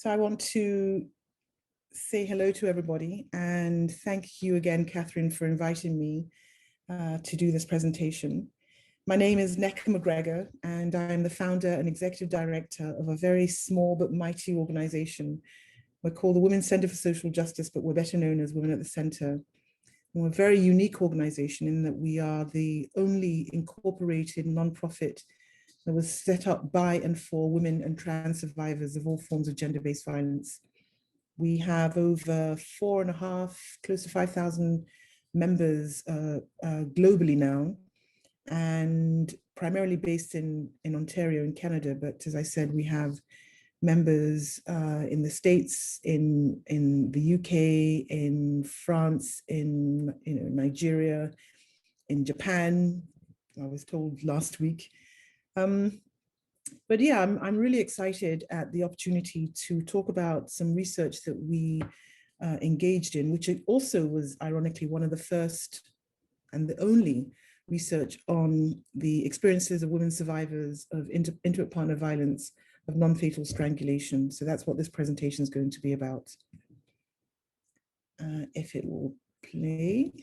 So I want to say hello to everybody and thank you again, Catherine, for inviting me to do this presentation. My name is Nneka MacGregor and I'm the founder and executive director of a very small but mighty organization. We're called the Women's Centre for Social Justice, but we're better known as Women at the Centre. And we're a very unique organization in that we are the only incorporated nonprofit that was set up by and for women and trans survivors of all forms of gender-based violence. We have over 4.5, close to 5,000 members globally now, and primarily based in Ontario in Canada. But as I said, we have members in the States, in the UK, in France, in Nigeria, in Japan, I was told last week. But yeah, I'm really excited at the opportunity to talk about some research that we engaged in, which also was ironically one of the first and the only research on the experiences of women survivors of intimate partner violence, of non-fatal strangulation. So that's what this presentation is going to be about. If it will play.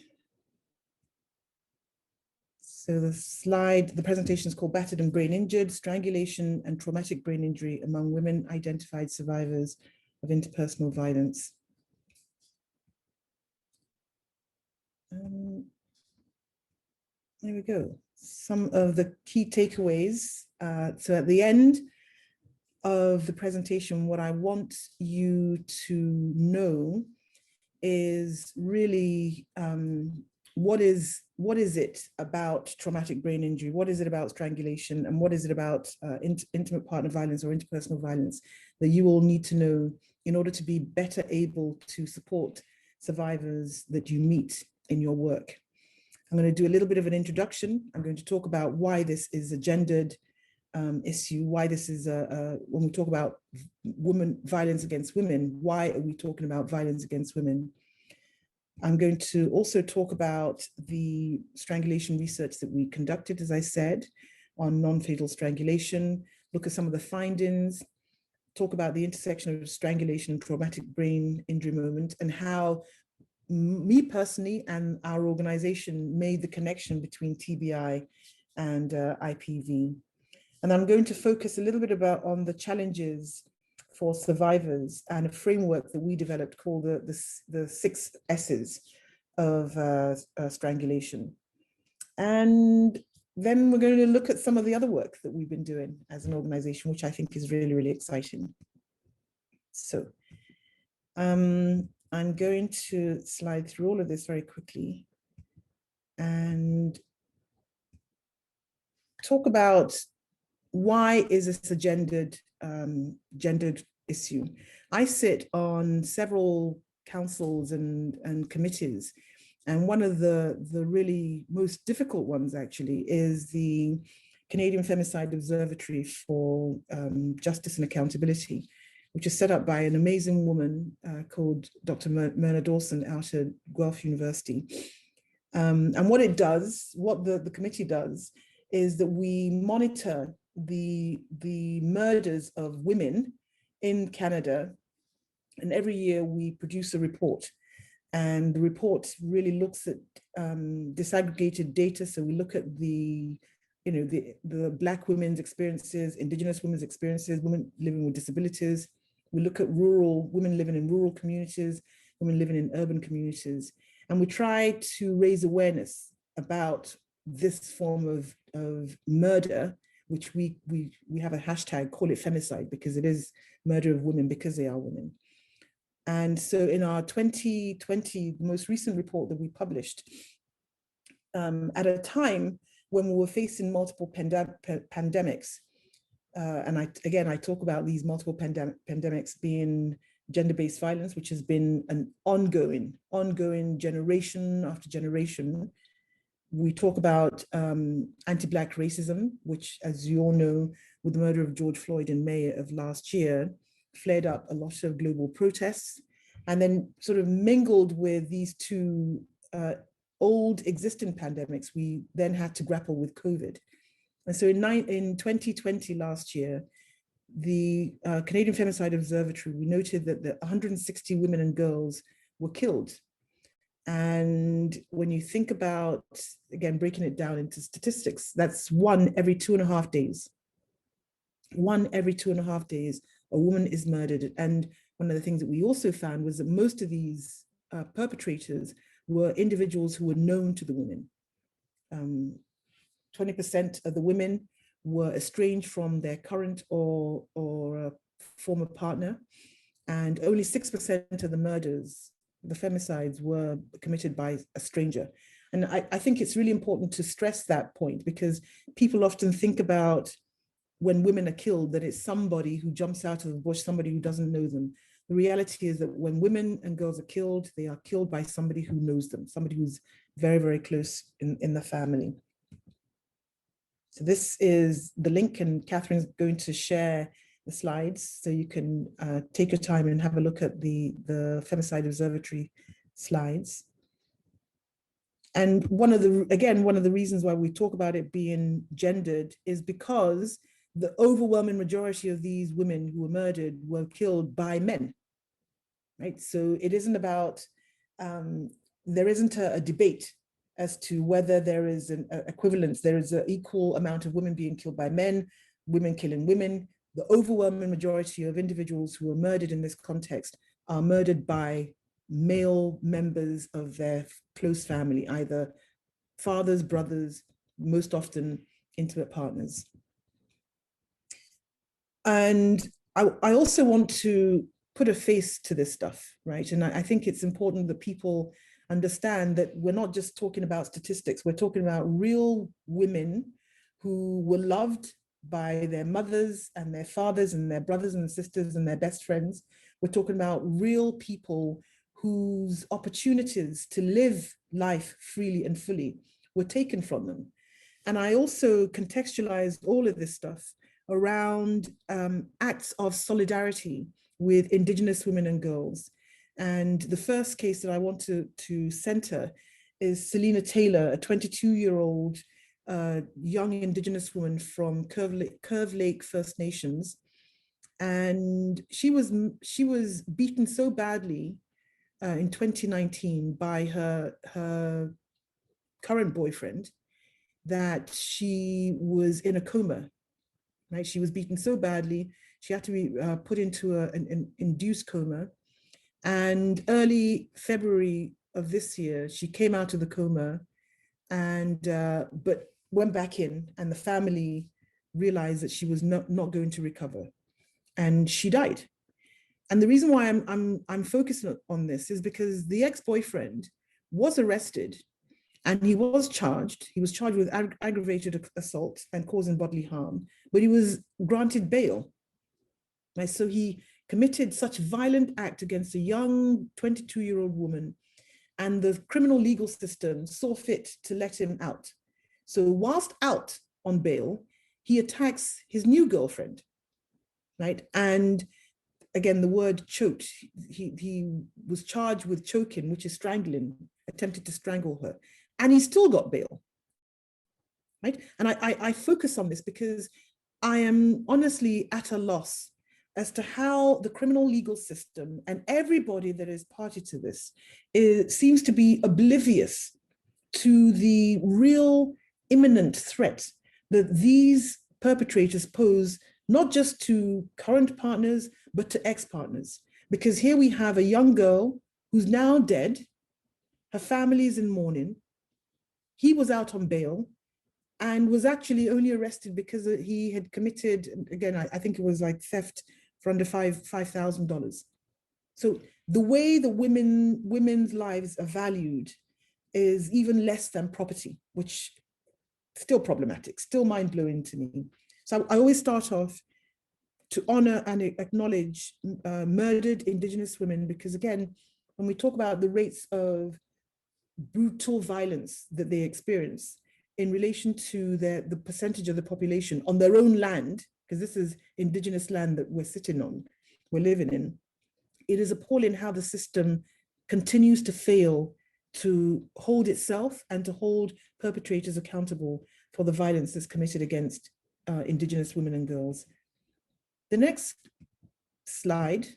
So the presentation is called Battered and Brain Injured, Strangulation and Traumatic Brain Injury Among Women Identified Survivors of Interpersonal Violence. There we go. Some of the key takeaways. So at the end of the presentation, what I want you to know is really what is it about traumatic brain injury? What is it about strangulation? And what is it about intimate partner violence or interpersonal violence that you all need to know in order to be better able to support survivors that you meet in your work? I'm going to do a little bit of an introduction. I'm going to talk about why this is a gendered issue, why this is when we talk about violence against women, why are we talking about violence against women? I'm going to also talk about the strangulation research that we conducted, as I said, on non-fatal strangulation, look at some of the findings, talk about the intersection of strangulation and traumatic brain injury moment, and how me personally and our organization made the connection between TBI and IPV. And I'm going to focus a little bit on the challenges for survivors and a framework that we developed called the 6 S's of strangulation. And then we're going to look at some of the other work that we've been doing as an organization, which I think is really, really exciting. So I'm going to slide through all of this very quickly and talk about why is this a gendered issue. I sit on several councils and committees, and one of the really most difficult ones actually is the Canadian Femicide Observatory for Justice and Accountability, which is set up by an amazing woman called Dr. Myrna Dawson out at Guelph University. And what it does, what the committee does, is that we monitor the murders of women in Canada, and every year we produce a report, and the report really looks at disaggregated data. So we look at the Black women's experiences, Indigenous women's experiences, women living with disabilities. We look at women living in rural communities, women living in urban communities, and we try to raise awareness about this form of murder, which we have a hashtag, call it femicide, because it is murder of women because they are women. And so in our 2020 most recent report that we published, at a time when we were facing multiple pandemics, and I talk about these multiple pandemics being gender-based violence, which has been an ongoing generation after generation. We talk about anti-Black racism, which, as you all know, with the murder of George Floyd in May of last year, flared up a lot of global protests, and then sort of mingled with these two old existing pandemics. We then had to grapple with COVID. And so in 2020 last year, the Canadian Femicide Observatory, we noted that 160 women and girls were killed. And when you think about, again, breaking it down into statistics, that's 1 every 2.5 days. 1 every 2.5 days, a woman is murdered. And one of the things that we also found was that most of these perpetrators were individuals who were known to the women. 20% of the women were estranged from their current or former partner, and only 6% of the murders, the femicides, were committed by a stranger. And I think it's really important to stress that point, because people often think about when women are killed that it's somebody who jumps out of the bush, somebody who doesn't know them. The reality is that when women and girls are killed, they are killed by somebody who knows them, somebody who's very, very close in the family. So this is the link, and Catherine's going to share the slides so you can take your time and have a look at the Femicide Observatory slides. And one of the reasons why we talk about it being gendered is because the overwhelming majority of these women who were murdered were killed by men, right? So it isn't about, there isn't a debate as to whether there is an equivalence. There is an equal amount of women being killed by men, women killing women. The overwhelming majority of individuals who are murdered in this context are murdered by male members of their close family, either fathers, brothers, most often intimate partners. And I also want to put a face to this stuff, right? And I think it's important that people understand that we're not just talking about statistics, we're talking about real women who were loved by their mothers and their fathers and their brothers and sisters and their best friends. We're talking about real people whose opportunities to live life freely and fully were taken from them. And I also contextualized all of this stuff around acts of solidarity with Indigenous women and girls. And the first case that I want to center is Selena Taylor, a 22-year-old young Indigenous woman from Curve Lake First Nations. And she was beaten so badly in 2019 by her current boyfriend that she was in a coma. Right? She was beaten so badly, she had to be put into an induced coma. And early February of this year, she came out of the coma and but went back in, and the family realized that she was not going to recover, and she died. And the reason why I'm focusing on this is because the ex-boyfriend was arrested and he was charged. He was charged with aggravated assault and causing bodily harm, but he was granted bail. Right? So he committed such violent act against a young 22-year-old woman, and the criminal legal system saw fit to let him out. So whilst out on bail, he attacks his new girlfriend, right? And again, the word choked, he was charged with choking, which is strangling, attempted to strangle her, and he still got bail, right? And I focus on this because I am honestly at a loss as to how the criminal legal system and everybody that is party to this seems to be oblivious to the real imminent threat that these perpetrators pose, not just to current partners, but to ex-partners. Because here we have a young girl who's now dead, her family is in mourning, he was out on bail, and was actually only arrested because he had committed, again, I think it was like theft for under $5,000. So the way the women's lives are valued is even less than property, which is still problematic, still mind-blowing to me. So I always start off to honor and acknowledge murdered Indigenous women, because again, when we talk about the rates of brutal violence that they experience in relation to the percentage of the population on their own land, because this is Indigenous land that we're sitting on, we're living in, it is appalling how the system continues to fail to hold itself and to hold perpetrators accountable for the violence that's committed against Indigenous women and girls. The next slide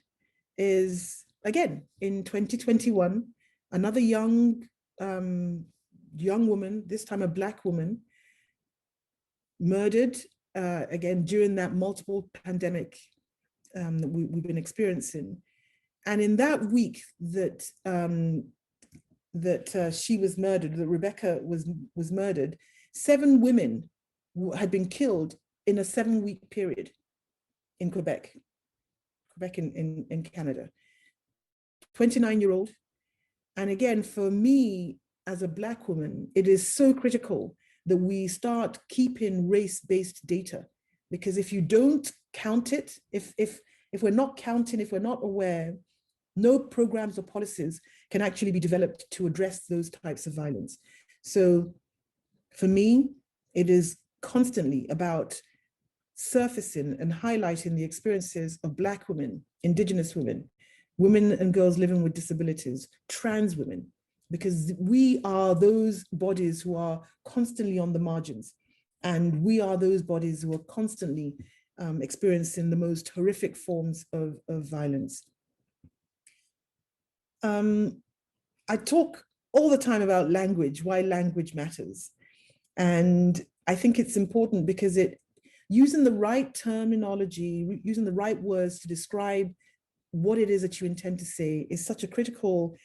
is, again, in 2021, another young woman, this time a Black woman, murdered, again, during that multiple pandemic that we've been experiencing. And in that week that she was murdered, that Rebecca was murdered, 7 women had been killed in a 7-week period in Quebec in Canada. 29-year-old. And again, for me, as a Black woman, it is so critical that we start keeping race-based data, because if you don't count it, if we're not counting, if we're not aware, no programs or policies can actually be developed to address those types of violence. So for me, it is constantly about surfacing and highlighting the experiences of Black women, Indigenous women, women and girls living with disabilities, trans women, because we are those bodies who are constantly on the margins. And we are those bodies who are constantly experiencing the most horrific forms of violence. I talk all the time about language, why language matters. And I think it's important because using the right terminology, using the right words to describe what it is that you intend to say is such a critical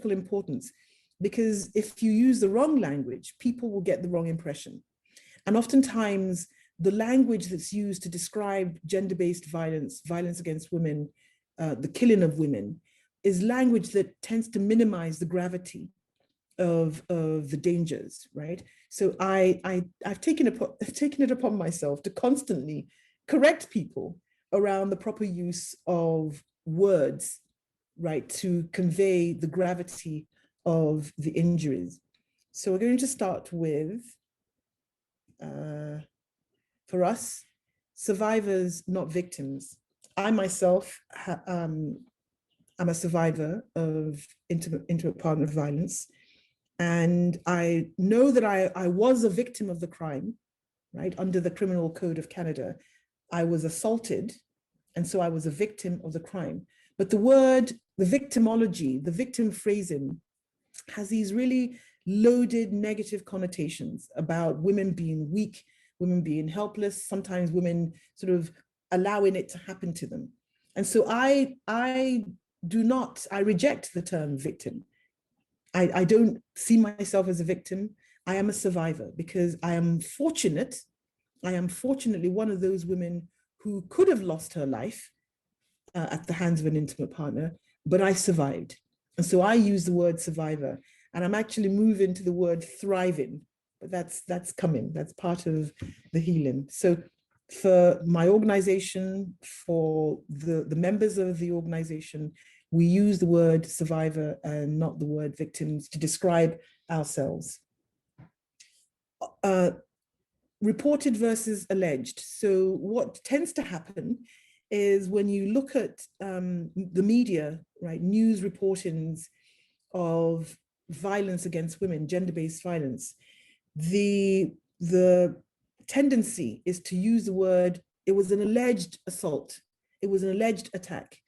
importance. Because if you use the wrong language, people will get the wrong impression. And oftentimes, the language that's used to describe gender-based violence, violence against women, the killing of women, is language that tends to minimize the gravity of the dangers, right? So I've taken it upon myself to constantly correct people around the proper use of words, right, to convey the gravity of the injuries. So we're going to start with, for us, survivors, not victims. I myself, I'm a survivor of intimate partner violence. And I know that I was a victim of the crime, right? Under the Criminal Code of Canada, I was assaulted. And so I was a victim of the crime. But the word, the victimology, the victim phrasing has these really loaded negative connotations about women being weak, women being helpless, sometimes women sort of allowing it to happen to them. And so I reject the term victim. I don't see myself as a victim. I am a survivor because I am fortunate. I am fortunately one of those women who could have lost her life at the hands of an intimate partner, but I survived. And so I use the word survivor, and I'm actually moving to the word thriving, but that's coming. That's part of the healing. So for my organization, for the members of the organization, we use the word survivor and not the word victims to describe ourselves. Reported versus alleged. So what tends to happen is when you look at the media, right, news reportings of violence against women, gender-based violence, the tendency is to use the word, it was an alleged assault, it was an alleged attack.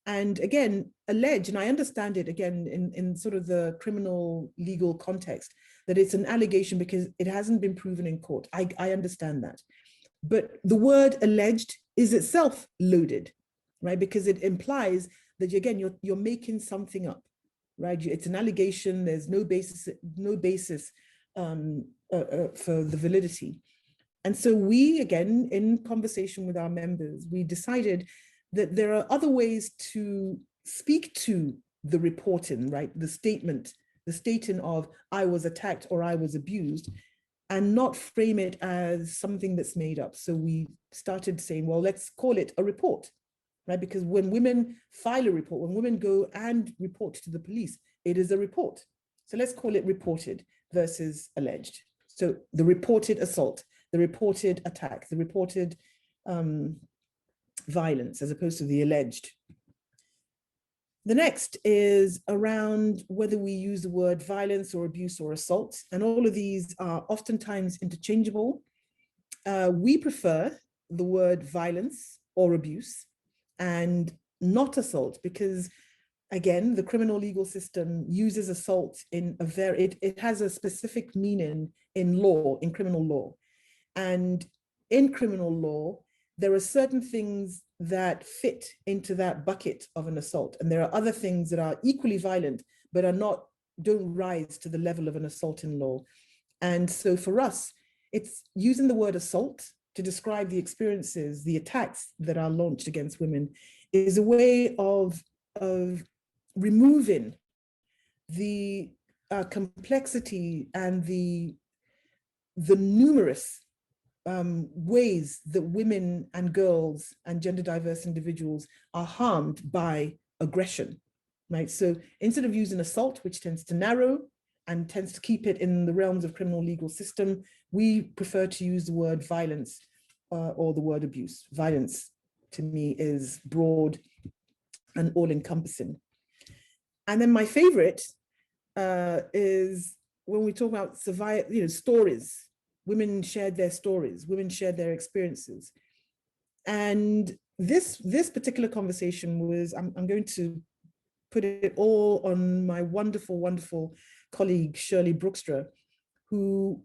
And again, alleged, and I understand it again in sort of the criminal legal context, that it's an allegation because it hasn't been proven in court. I understand that. But the word alleged is itself loaded, right? Because it implies that, again, you're making something up, right? It's an allegation, there's no basis for the validity. And so we, again, in conversation with our members, we decided that there are other ways to speak to the reporting, right? The stating of I was attacked or I was abused, and not frame it as something that's made up. So we started saying, well, let's call it a report, right? Because when women file a report, when women go and report to the police, it is a report. So let's call it reported versus alleged. So the reported assault, the reported attack, the reported violence, as opposed to the alleged. The next is around whether we use the word violence or abuse or assault, and all of these are oftentimes interchangeable. We prefer the word violence or abuse and not assault, because again, the criminal legal system uses assault in a it has a specific meaning in law, in criminal law. And in criminal law, there are certain things that fit into that bucket of an assault. And there are other things that are equally violent, but don't rise to the level of an assault in law. And so for us, it's using the word assault to describe the experiences, the attacks that are launched against women is a way of removing the complexity and the numerous ways that women and girls and gender diverse individuals are harmed by aggression, right? So instead of using assault, which tends to narrow and tends to keep it in the realms of criminal legal system, we prefer to use the word violence or the word abuse. Violence to me is broad and all-encompassing. And then my favorite is when we talk about stories. Women shared their stories, women shared their experiences. And this particular conversation was, I'm going to put it all on my wonderful, wonderful colleague, Shirley Brookstra, who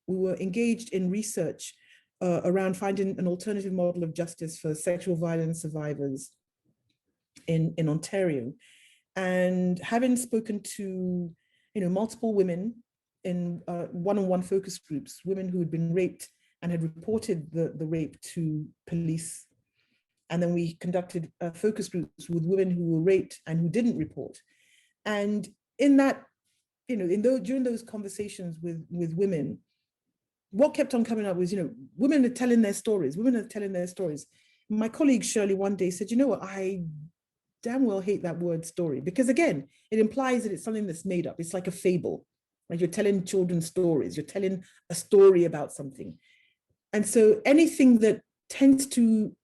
we were engaged in research around finding an alternative model of justice for sexual violence survivors in Ontario. And having spoken to multiple women in one-on-one focus groups, women who had been raped and had reported the rape to police. And then we conducted focus groups with women who were raped and who didn't report. And in that, during those conversations with women, what kept on coming up was, women are telling their stories. Women are telling their stories. My colleague Shirley one day said, you know what, I damn well hate that word story, because again, it implies that it's something that's made up. It's like a fable. Like you're telling children stories, you're telling a story about something. And so anything that tends to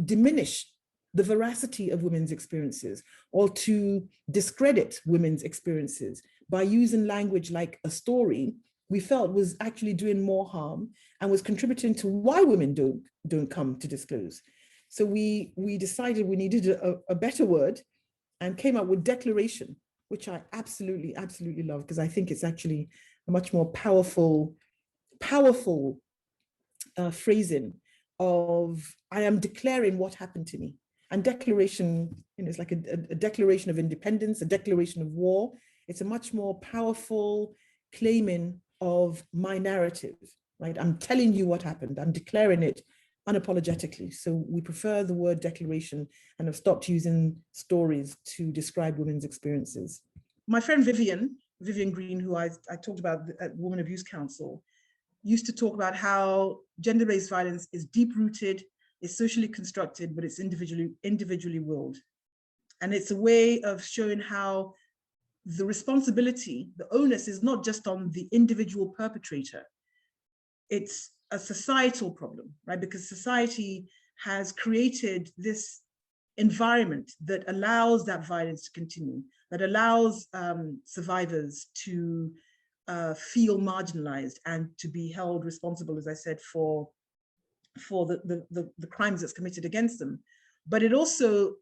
diminish the veracity of women's experiences or to discredit women's experiences by using language like a story, we felt was actually doing more harm and was contributing to why women don't come to disclose. So we decided we needed a better word and came up with declaration, which I absolutely, absolutely love, because I think it's actually a much more powerful phrasing of, I am declaring what happened to me. And declaration, it's like a declaration of independence, a declaration of war. It's a much more powerful claiming of my narrative, right? I'm telling you what happened. I'm declaring it unapologetically. So we prefer the word declaration and have stopped using stories to describe women's experiences. My friend Vivian Green, who I talked about at Women Abuse Council, used to talk about how gender-based violence is deep-rooted, is socially constructed, but it's individually willed. And it's a way of showing how the responsibility, the onus is not just on the individual perpetrator. It's a societal problem, right? Because society has created this environment that allows that violence to continue, that allows survivors to feel marginalized and to be held responsible, as I said, for the crimes that's committed against them. But it also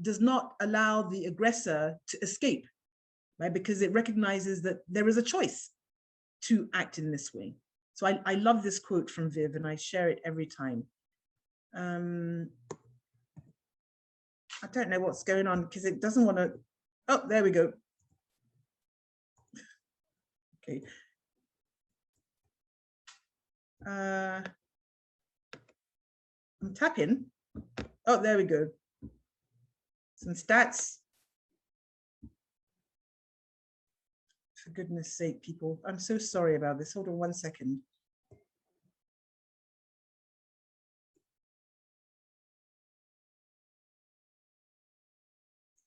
does not allow the aggressor to escape, right? Because it recognizes that there is a choice to act in this way. So I love this quote from Viv, and I share it every time. I don't know what's going on because it doesn't want to, oh, there we go. Okay. I'm tapping. Oh, there we go. Some stats. For goodness sake, people, I'm so sorry about this. Hold on 1 second.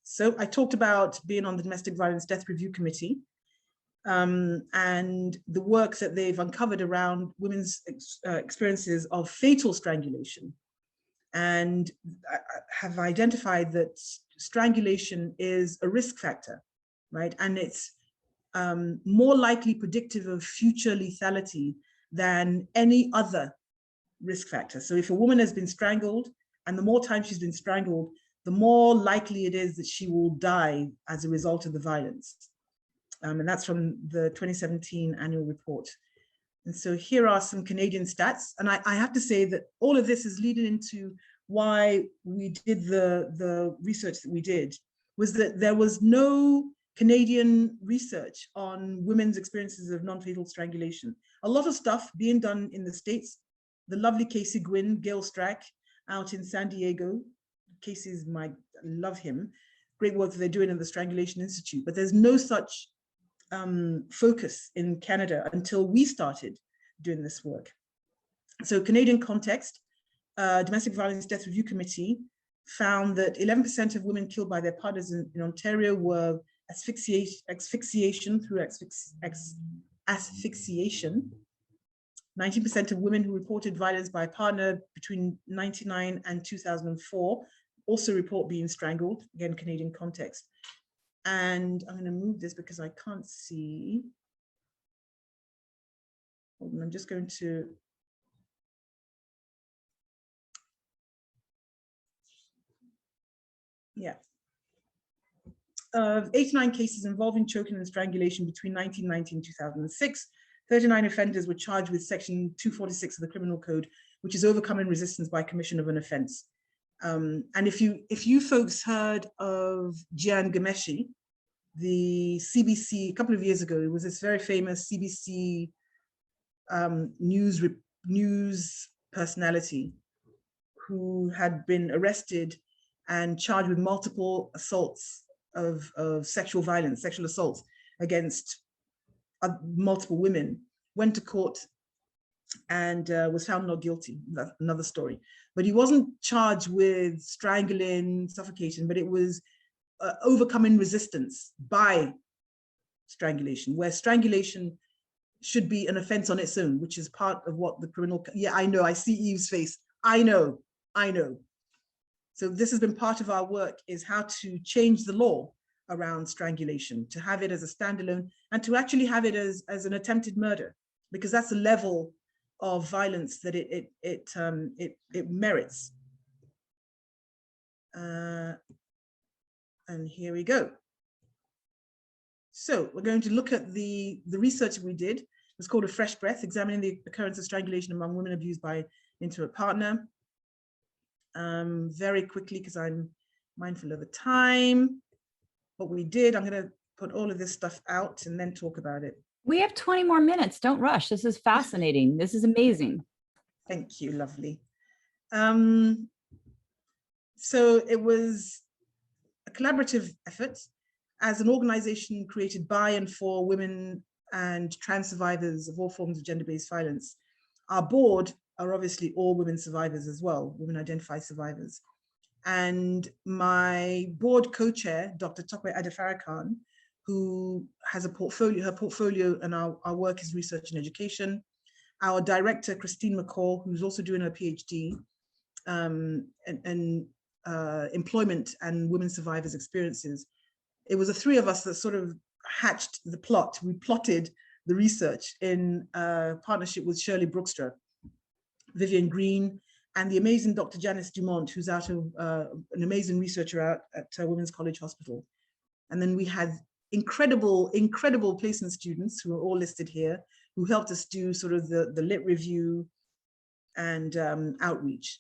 So I talked about being on the Domestic Violence Death Review Committee and the work that they've uncovered around women's experiences of fatal strangulation, and have identified that strangulation is a risk factor, right? And it's more likely predictive of future lethality than any other risk factor. So if a woman has been strangled, and the more time she's been strangled, the more likely it is that she will die as a result of the violence. And that's from the 2017 annual report. And so here are some Canadian stats. And I have to say that all of this is leading into why we did the research that we did, was that there was no Canadian research on women's experiences of non-fatal strangulation. A lot of stuff being done in the States. The lovely Casey Gwynn, Gail Strack out in San Diego. Casey's I love him. Great work that they're doing in the Strangulation Institute, but there's no such focus in Canada until we started doing this work. So Canadian context, Domestic Violence Death Review Committee found that 11% of women killed by their partners in Ontario were asphyxiation through asphyxiation. 19% of women who reported violence by a partner between 1999 and 2004 also report being strangled, again, Canadian context. And I'm going to move this because I can't see. Hold on, I'm just going to. Yeah. 89 cases involving choking and strangulation between 1990 and 2006. 39 offenders were charged with section 246 of the Criminal Code, which is overcoming resistance by commission of an offense. And if you folks heard of Gian Gameshi, the CBC, a couple of years ago, it was this very famous CBC news personality who had been arrested and charged with multiple assaults of sexual violence, sexual assaults against multiple women, went to court and was found not guilty. That's another story. But he wasn't charged with strangling, suffocation, but it was overcoming resistance by strangulation, where strangulation should be an offense on its own, which is part of what the criminal, yeah, I know, I see Eve's face. I know. So this has been part of our work, is how to change the law around strangulation, to have it as a standalone and to actually have it as an attempted murder, because that's the level of violence that it merits. And here we go. So we're going to look at the research we did. It's called A Fresh Breath, examining the occurrence of strangulation among women abused by an intimate partner. Very quickly, because I'm mindful of the time. What we did, I'm going to put all of this stuff out and then talk about it. We have 20 more minutes. Don't rush. This is fascinating. This is amazing. Thank you, lovely. So it was a collaborative effort as an organization created by and for women and trans survivors of all forms of gender-based violence. Our board are obviously all women survivors as well, women identified survivors. And my board co-chair, Dr. Tokwe Adefarakan, who has a portfolio, her portfolio and our work is research and education. Our director, Christine McCall, who's also doing her PhD in employment and women survivors' experiences. It was the three of us that sort of hatched the plot. We plotted the research in partnership with Shirley Brookster, Vivian Green, and the amazing Dr. Janice Dumont, who's out of an amazing researcher out at Women's College Hospital. And then we had incredible placement students who are all listed here, who helped us do sort of the lit review and outreach.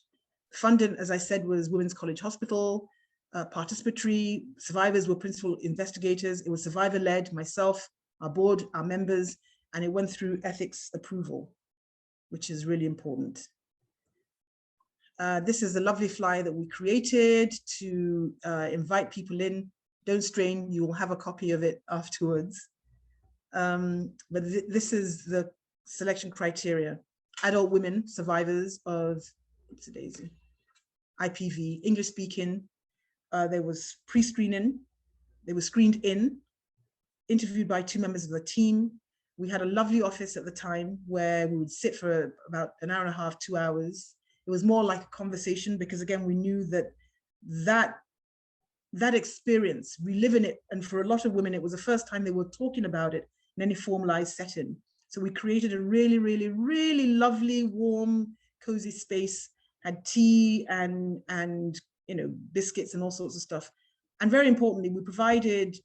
Funded, as I said, was Women's College Hospital, participatory, survivors were principal investigators, it was survivor-led, myself, our board, our members, and it went through ethics approval, which is really important. This is a lovely flyer that we created to invite people in. Don't strain, you will have a copy of it afterwards. But this is the selection criteria. Adult women, survivors of IPV, English speaking. There was pre-screening. They were screened in, interviewed by 2 members of the team. We had a lovely office at the time where we would sit for about an hour and a half, 2 hours. It was more like a conversation because, again, we knew that experience, reliving it, and for a lot of women, it was the first time they were talking about it in any formalized setting. So we created a really, really, really lovely, warm, cozy space, had tea and biscuits and all sorts of stuff. And very importantly, we provided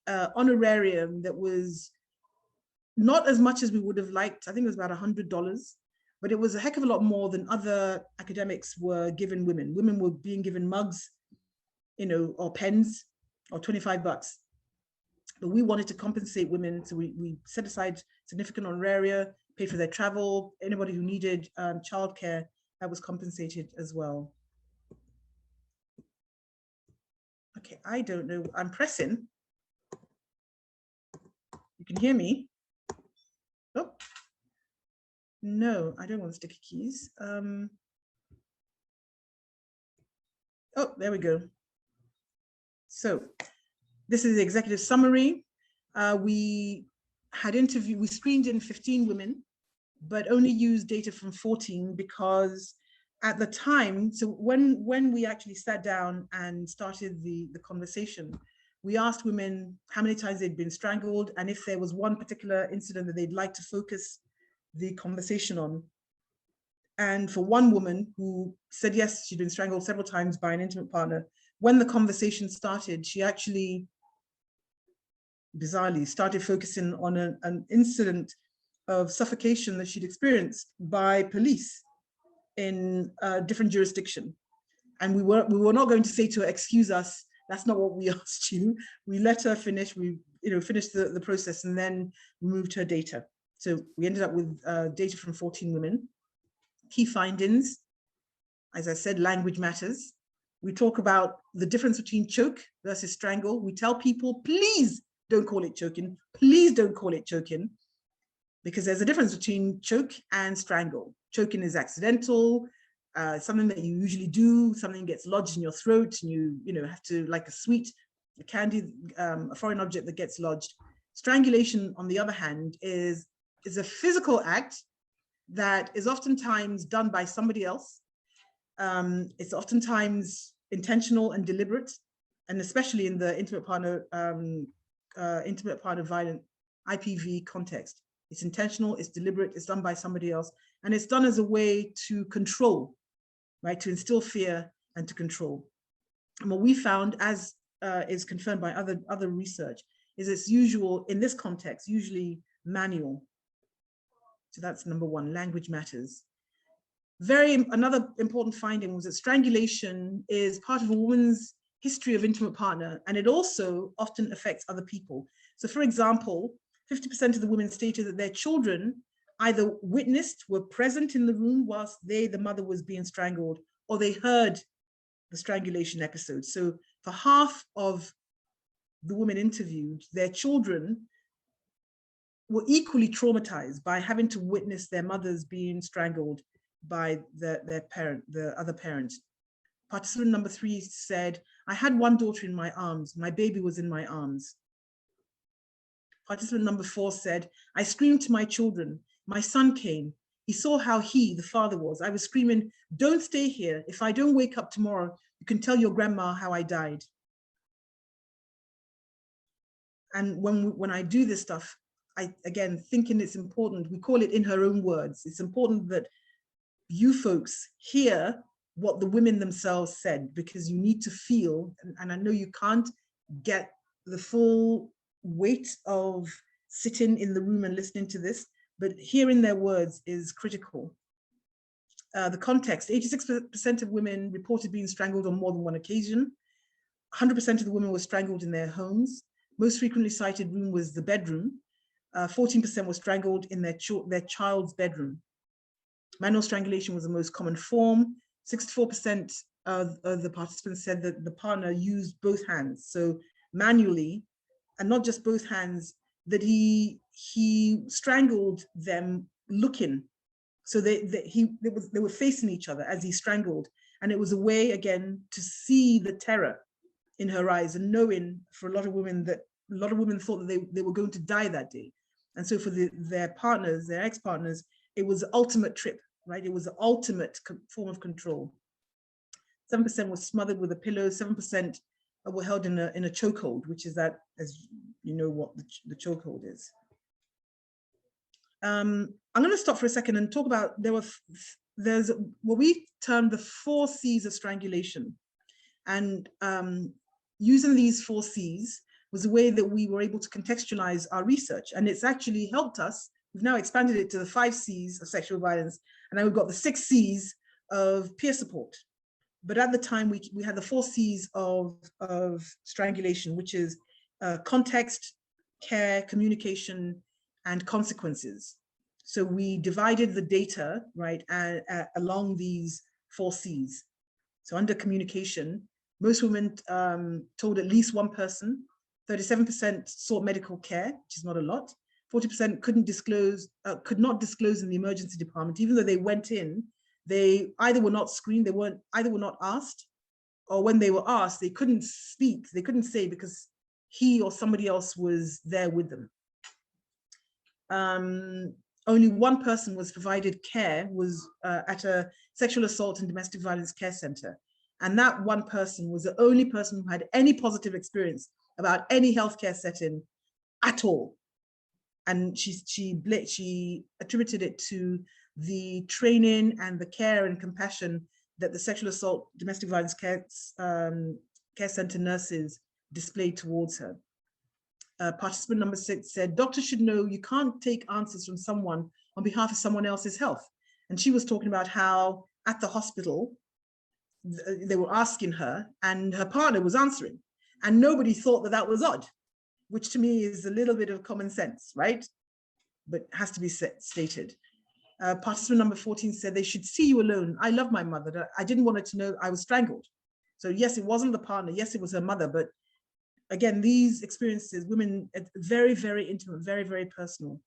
honorarium that was not as much as we would have liked. I think it was about $100, but it was a heck of a lot more than other academics were giving women. Women were being given mugs, or pens, or $25. But we wanted to compensate women, so we set aside significant honoraria, paid for their travel. Anybody who needed childcare, that was compensated as well. Okay, I don't know. I'm pressing. You can hear me. Oh, no, I don't want sticky keys. Oh, there we go. So this is the executive summary. We screened in 15 women, but only used data from 14 because at the time, so when we actually sat down and started the conversation, we asked women how many times they'd been strangled and if there was one particular incident that they'd like to focus the conversation on. And for one woman who said yes, she'd been strangled several times by an intimate partner, when the conversation started, she actually bizarrely started focusing on an incident of suffocation that she'd experienced by police in a different jurisdiction. And we were not going to say to her, excuse us, that's not what we asked you. We let her finish, we finished the process, and then we moved her data. So we ended up with data from 14 women. Key findings, as I said, language matters. We talk about the difference between choke versus strangle. We tell people, please don't call it choking. Please don't call it choking, because there's a difference between choke and strangle. Choking is accidental, something that you usually do, something gets lodged in your throat and you have to, like a sweet, a candy, a foreign object that gets lodged. Strangulation, on the other hand, is a physical act that is oftentimes done by somebody else. It's oftentimes intentional and deliberate, and especially in the intimate partner violent IPV context. It's intentional, it's deliberate, it's done by somebody else, and it's done as a way to control, right? To instill fear and to control. And what we found, as is confirmed by other research, is it's usual in this context, usually manual. So that's number one, language matters. Another important finding was that strangulation is part of a woman's history of intimate partner, and it also often affects other people. So for example, 50% of the women stated that their children either witnessed, were present in the room whilst the mother was being strangled, or they heard the strangulation episode. So for half of the women interviewed, their children were equally traumatized by having to witness their mothers being strangled by the other parent. Participant number 3 said, I had one daughter in my arms, my baby was in my arms. Participant number 4 said, I screamed to my children, my son came, he saw how the father was. I was screaming, don't stay here. If I don't wake up tomorrow, you can tell your grandma how I died. And when I do this stuff, again, thinking it's important, we call it in her own words. It's important that you folks hear what the women themselves said, because you need to feel, and I know you can't get the full weight of sitting in the room and listening to this, but hearing their words is critical. The context, 86% of women reported being strangled on more than one occasion. 100% of the women were strangled in their homes. Most frequently cited room was the bedroom. 14% were strangled in their child's bedroom. Manual strangulation was the most common form. 64% of the participants said that the partner used both hands. So manually, and not just both hands, that he strangled them looking. So they were facing each other as he strangled. And it was a way, again, to see the terror in her eyes, and knowing for a lot of women that a lot of women thought that they were going to die that day. And so for their partners, their ex-partners, it was the ultimate trip, right? It was the ultimate form of control. 7% was smothered with a pillow, 7% were held in a chokehold, which is that, as you know what the chokehold is. I'm going to stop for a second and talk about, there were there's what we term the 4 C's of strangulation. And using these 4 C's was a way that we were able to contextualize our research. And it's actually helped us. We've now expanded it to the 5 C's of sexual violence. And then we've got the 6 C's of peer support. But at the time, we had the 4 C's of strangulation, which is context, care, communication, and consequences. So we divided the data, right, along these 4 C's. So under communication, most women told at least one person, 37% sought medical care, which is not a lot. 40% could not disclose in the emergency department, even though they went in. They either were not screened, either were not asked, or when they were asked, they couldn't speak, they couldn't say because he or somebody else was there with them. Only one person was provided care, was at a sexual assault and domestic violence care center. And that one person was the only person who had any positive experience about any healthcare setting at all. And she attributed it to the training and the care and compassion that the sexual assault domestic violence care center nurses displayed towards her. Participant number 6 said, doctors should know you can't take answers from someone on behalf of someone else's health. And she was talking about how at the hospital, they were asking her and her partner was answering. And nobody thought that that was odd, which to me is a little bit of common sense, right? But has to be stated. Participant number 14 said, they should see you alone. I love my mother. I didn't want her to know I was strangled. So yes, it wasn't the partner. Yes, it was her mother. But again, these experiences, women, very, very intimate, very, very personal.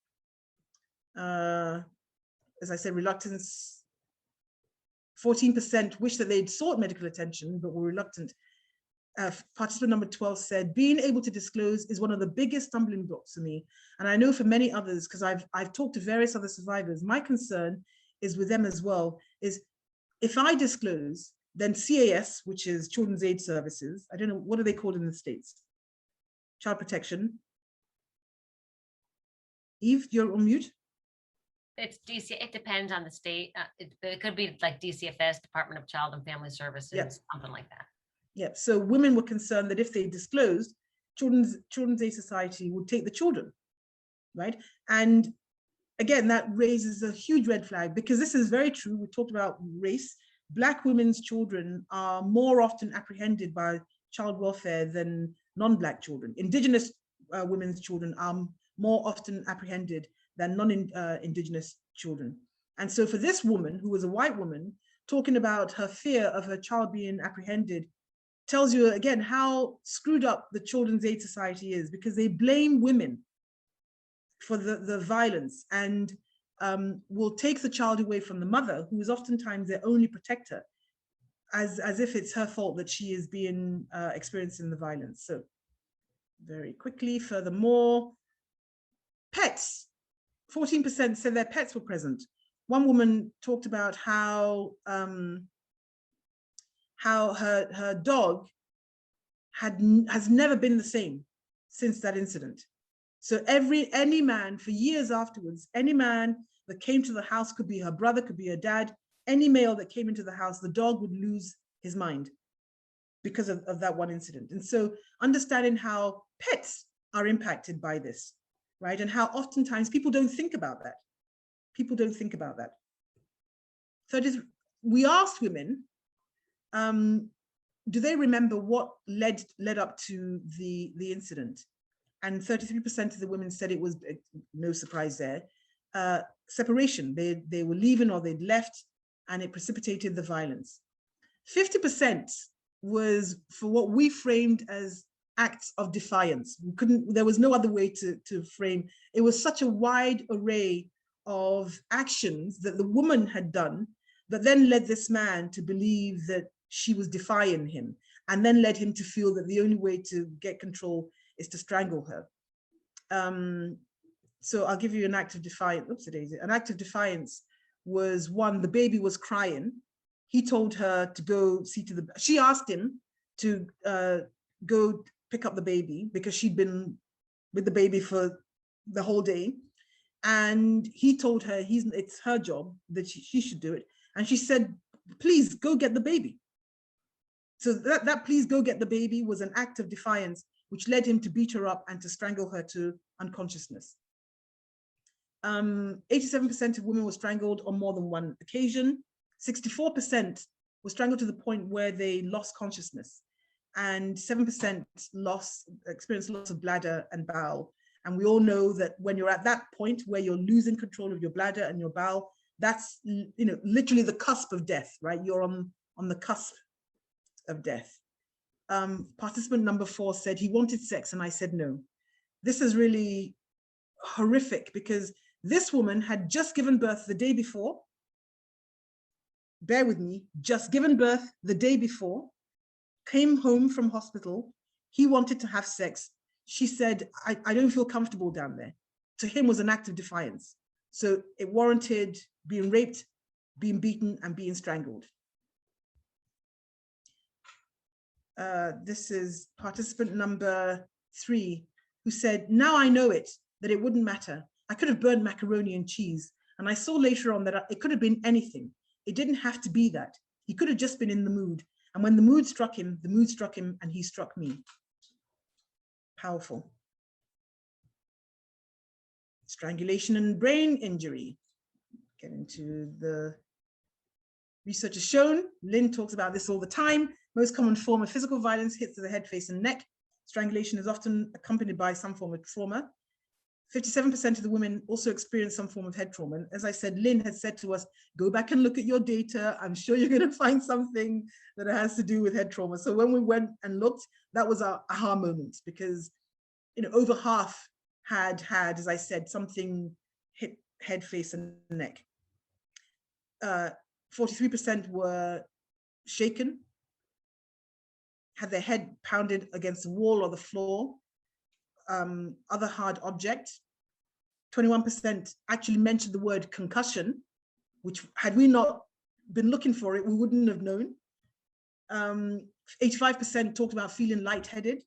As I said, reluctance. 14% wish that they'd sought medical attention, but were reluctant. Participant number 12 said, being able to disclose is one of the biggest stumbling blocks for me. And I know for many others, because I've talked to various other survivors, my concern is with them as well, is if I disclose, then CAS, which is Children's Aid Services, I don't know, what are they called in the States? Child Protection. Eve, you're on mute? It's DC, it depends on the state. It could be like DCFS, Department of Child and Family Services, yep. Something like that. Yeah, so women were concerned that if they disclosed, Children's Aid Society would take the children, right? And again, that raises a huge red flag because this is very true. We talked about race. Black women's children are more often apprehended by child welfare than non-Black children. Indigenous women's children are more often apprehended than non-Indigenous children. And so for this woman, who was a white woman, talking about her fear of her child being apprehended tells you again how screwed up the Children's Aid Society is, because they blame women for the violence and will take the child away from the mother, who is oftentimes their only protector, as if it's her fault that she is being experiencing the violence. So very quickly, furthermore, pets. 14% said their pets were present. One woman talked about how her dog has never been the same since that incident. So any man for years afterwards, any man that came to the house, could be her brother, could be her dad, any male that came into the house, the dog would lose his mind because of that one incident. And so understanding how pets are impacted by this, right? And how oftentimes people don't think about that. People don't think about that. So we asked women, do they remember what led up to the incident? And 33% of the women said it was, no surprise there, separation. They were leaving or they'd left and it precipitated the violence. 50% was for what we framed as acts of defiance. There was no other way to frame. It was such a wide array of actions that the woman had done that then led this man to believe that she was defying him, and then led him to feel that the only way to get control is to strangle her. So I'll give you an act of defiance. Oops, daisy. An act of defiance was one, the baby was crying. He told her to go see to the, she asked him to go pick up the baby because she'd been with the baby for the whole day. And he told her it's her job, that she should do it. And she said, please go get the baby. So that please go get the baby was an act of defiance, which led him to beat her up and to strangle her to unconsciousness. 87% of women were strangled on more than one occasion. 64% were strangled to the point where they lost consciousness. And 7% experienced loss of bladder and bowel. And we all know that when you're at that point where you're losing control of your bladder and your bowel, that's literally the cusp of death, right? You're on the cusp of death. Participant number 4 said he wanted sex and I said no. This is really horrific because this woman had just given birth the day before. Bear with me, just given birth the day before, came home from hospital. He wanted to have sex. She said, I don't feel comfortable down there. To him was an act of defiance. So it warranted being raped, being beaten, and being strangled. This is participant number 3, who said, now I know it, that it wouldn't matter. I could have burned macaroni and cheese. And I saw later on that it could have been anything. It didn't have to be that. He could have just been in the mood. And when the mood struck him, and he struck me. Powerful. Strangulation and brain injury. Get into the research has shown. Lynn talks about this all the time. Most common form of physical violence hits to the head, face, and neck. Strangulation is often accompanied by some form of trauma. 57% of the women also experience some form of head trauma. And as I said, Lynn had said to us, go back and look at your data. I'm sure you're going to find something that has to do with head trauma. So when we went and looked, that was our aha moment, because over half had, as I said, something hit head, face, and neck. 43% were shaken, had their head pounded against the wall or the floor, other hard object. 21% actually mentioned the word concussion, which had we not been looking for it, we wouldn't have known. 85% talked about feeling lightheaded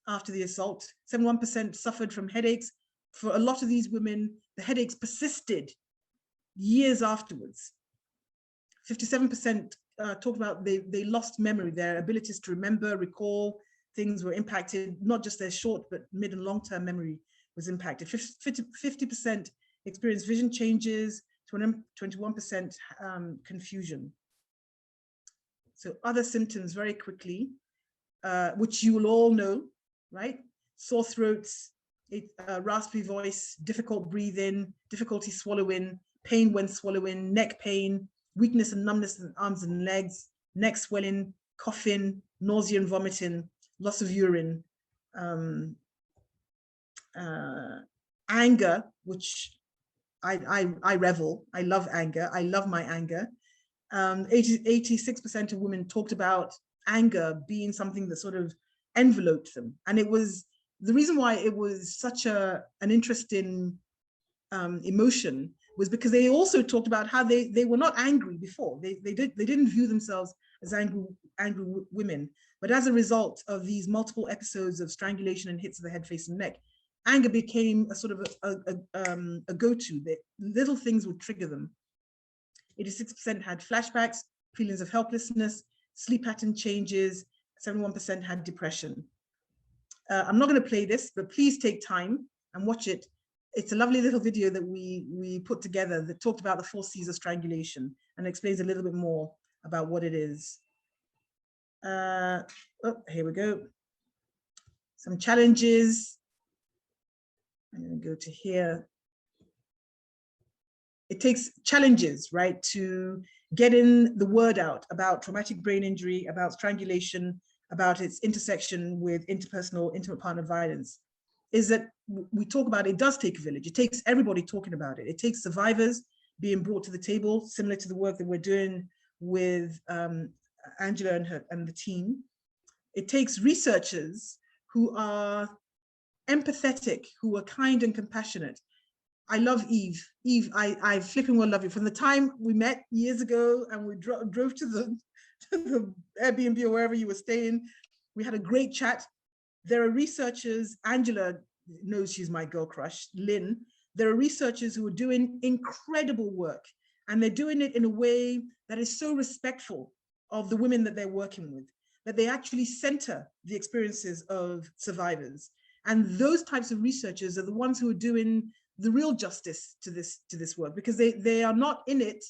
after the assault. 71% suffered from headaches. For a lot of these women, the headaches persisted years afterwards. 57% talked about they lost memory, their abilities to remember, recall, things were impacted, not just their short, but mid and long-term memory was impacted. 50% experienced vision changes, 21% confusion. So other symptoms very quickly, which you will all know, right? Sore throats, raspy voice, difficult breathing, difficulty swallowing, pain when swallowing, neck pain, weakness and numbness in arms and legs, neck swelling, coughing, nausea and vomiting, loss of urine, anger, which I revel. I love anger. I love my anger. 86% of women talked about anger being something that sort of enveloped them. And it was the reason why it was such an interesting emotion was because they also talked about how they were not angry before. They didn't view themselves as angry women. But as a result of these multiple episodes of strangulation and hits to the head, face, and neck, anger became a sort of a go-to. That little things would trigger them. 86% had flashbacks, feelings of helplessness, sleep pattern changes. 71% had depression. I'm not going to play this, but please take time and watch it. It's a lovely little video that we put together that talked about the 4 C's of strangulation and explains a little bit more about what it is. Oh, here we go. Some challenges. I'm going to go to here. It takes challenges, right, to getting the word out about traumatic brain injury, about strangulation, about its intersection with interpersonal, intimate partner violence, is that we talk about it does take a village. It takes everybody talking about it. It takes survivors being brought to the table, similar to the work that we're doing with Angela and the team. It takes researchers who are empathetic, who are kind and compassionate. I love Eve. Eve, I flipping well love you. From the time we met years ago and we drove to the Airbnb or wherever you were staying, we had a great chat. There are researchers, Angela knows she's my girl crush, Lynn. There are researchers who are doing incredible work And they're doing it in a way that is so respectful of the women that they're working with, that they actually center the experiences of survivors. And those types of researchers are the ones who are doing the real justice to this work, because they are not in it,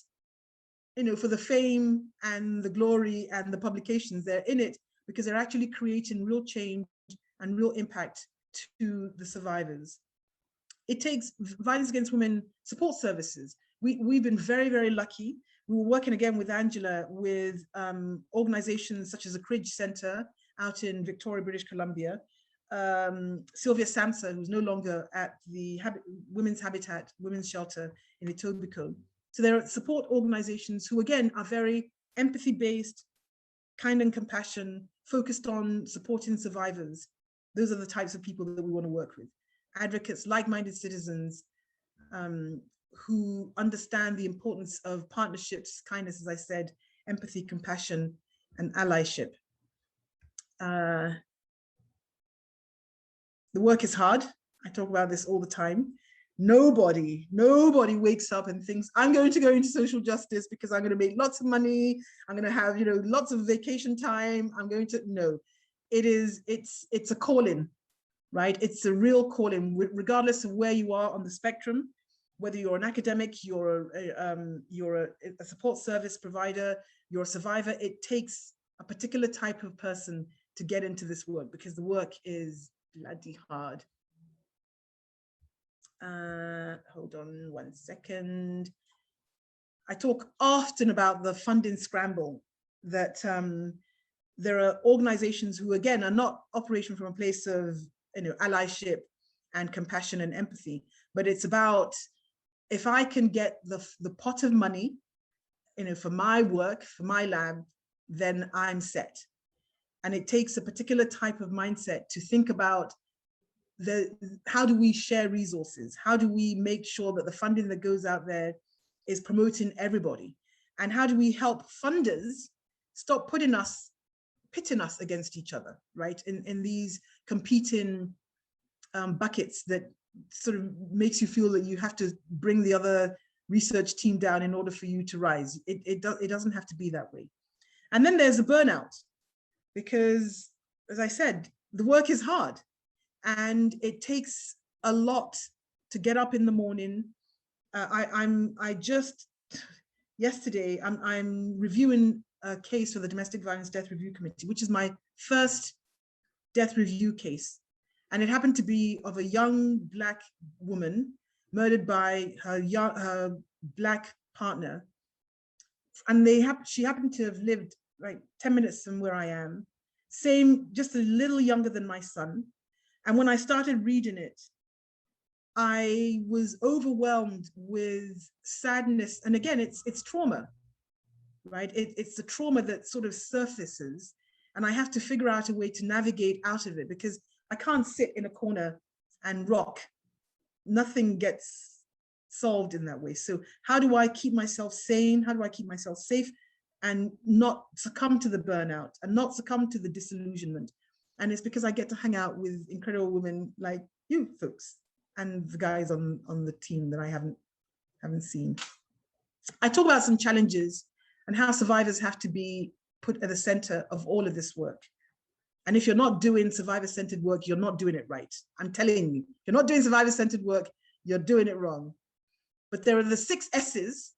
for the fame and the glory and the publications. They're in it because they're actually creating real change and real impact to the survivors. It takes violence against women support services. We've been very, very lucky. We were working again with Angela with organizations such as the Cridge Center out in Victoria, British Columbia. Sylvia Samsa, who's no longer at the Women's Habitat, Women's Shelter in Etobicoke. So there are support organizations who, again, are very empathy-based, kind and compassion, focused on supporting survivors. Those are the types of people that we want to work with. Advocates, like-minded citizens who understand the importance of partnerships, kindness, as I said, empathy, compassion, and allyship. The work is hard. I talk about this all the time. Nobody wakes up and thinks, I'm going to go into social justice because I'm going to make lots of money. I'm going to have, lots of vacation time. No, it's a calling, right? It's a real calling, regardless of where you are on the spectrum, whether you're an academic, you're a support service provider, you're a survivor. It takes a particular type of person to get into this work, because the work is bloody hard. Hold on one second. I talk often about the funding scramble, that there are organizations who, again, are not operating from a place of allyship and compassion and empathy, but it's about, if I can get the pot of money for my work, for my lab, then I'm set. And it takes a particular type of mindset to think about how do we share resources? How do we make sure that the funding that goes out there is promoting everybody? And how do we help funders stop pitting us against each other, right? In these competing buckets that sort of makes you feel that you have to bring the other research team down in order for you to rise. It doesn't have to be that way. And then there's the burnout, because, as I said, the work is hard. And it takes a lot to get up in the morning. Yesterday, I'm reviewing a case for the Domestic Violence Death Review Committee, which is my first death review case. And it happened to be of a young Black woman murdered by her Black partner. And she happened to have lived like 10 minutes from where I am, just a little younger than my son. And when I started reading it, I was overwhelmed with sadness. And again, it's trauma, right? It's the trauma that sort of surfaces. And I have to figure out a way to navigate out of it, because I can't sit in a corner and rock. Nothing gets solved in that way. So how do I keep myself sane? How do I keep myself safe and not succumb to the burnout and not succumb to the disillusionment? And it's because I get to hang out with incredible women like you folks and the guys on the team that I haven't seen. I talk about some challenges and how survivors have to be put at the center of all of this work. And if you're not doing survivor-centered work, you're not doing it right. I'm telling you, if you're not doing survivor-centered work, you're doing it wrong. But there are the 6 S's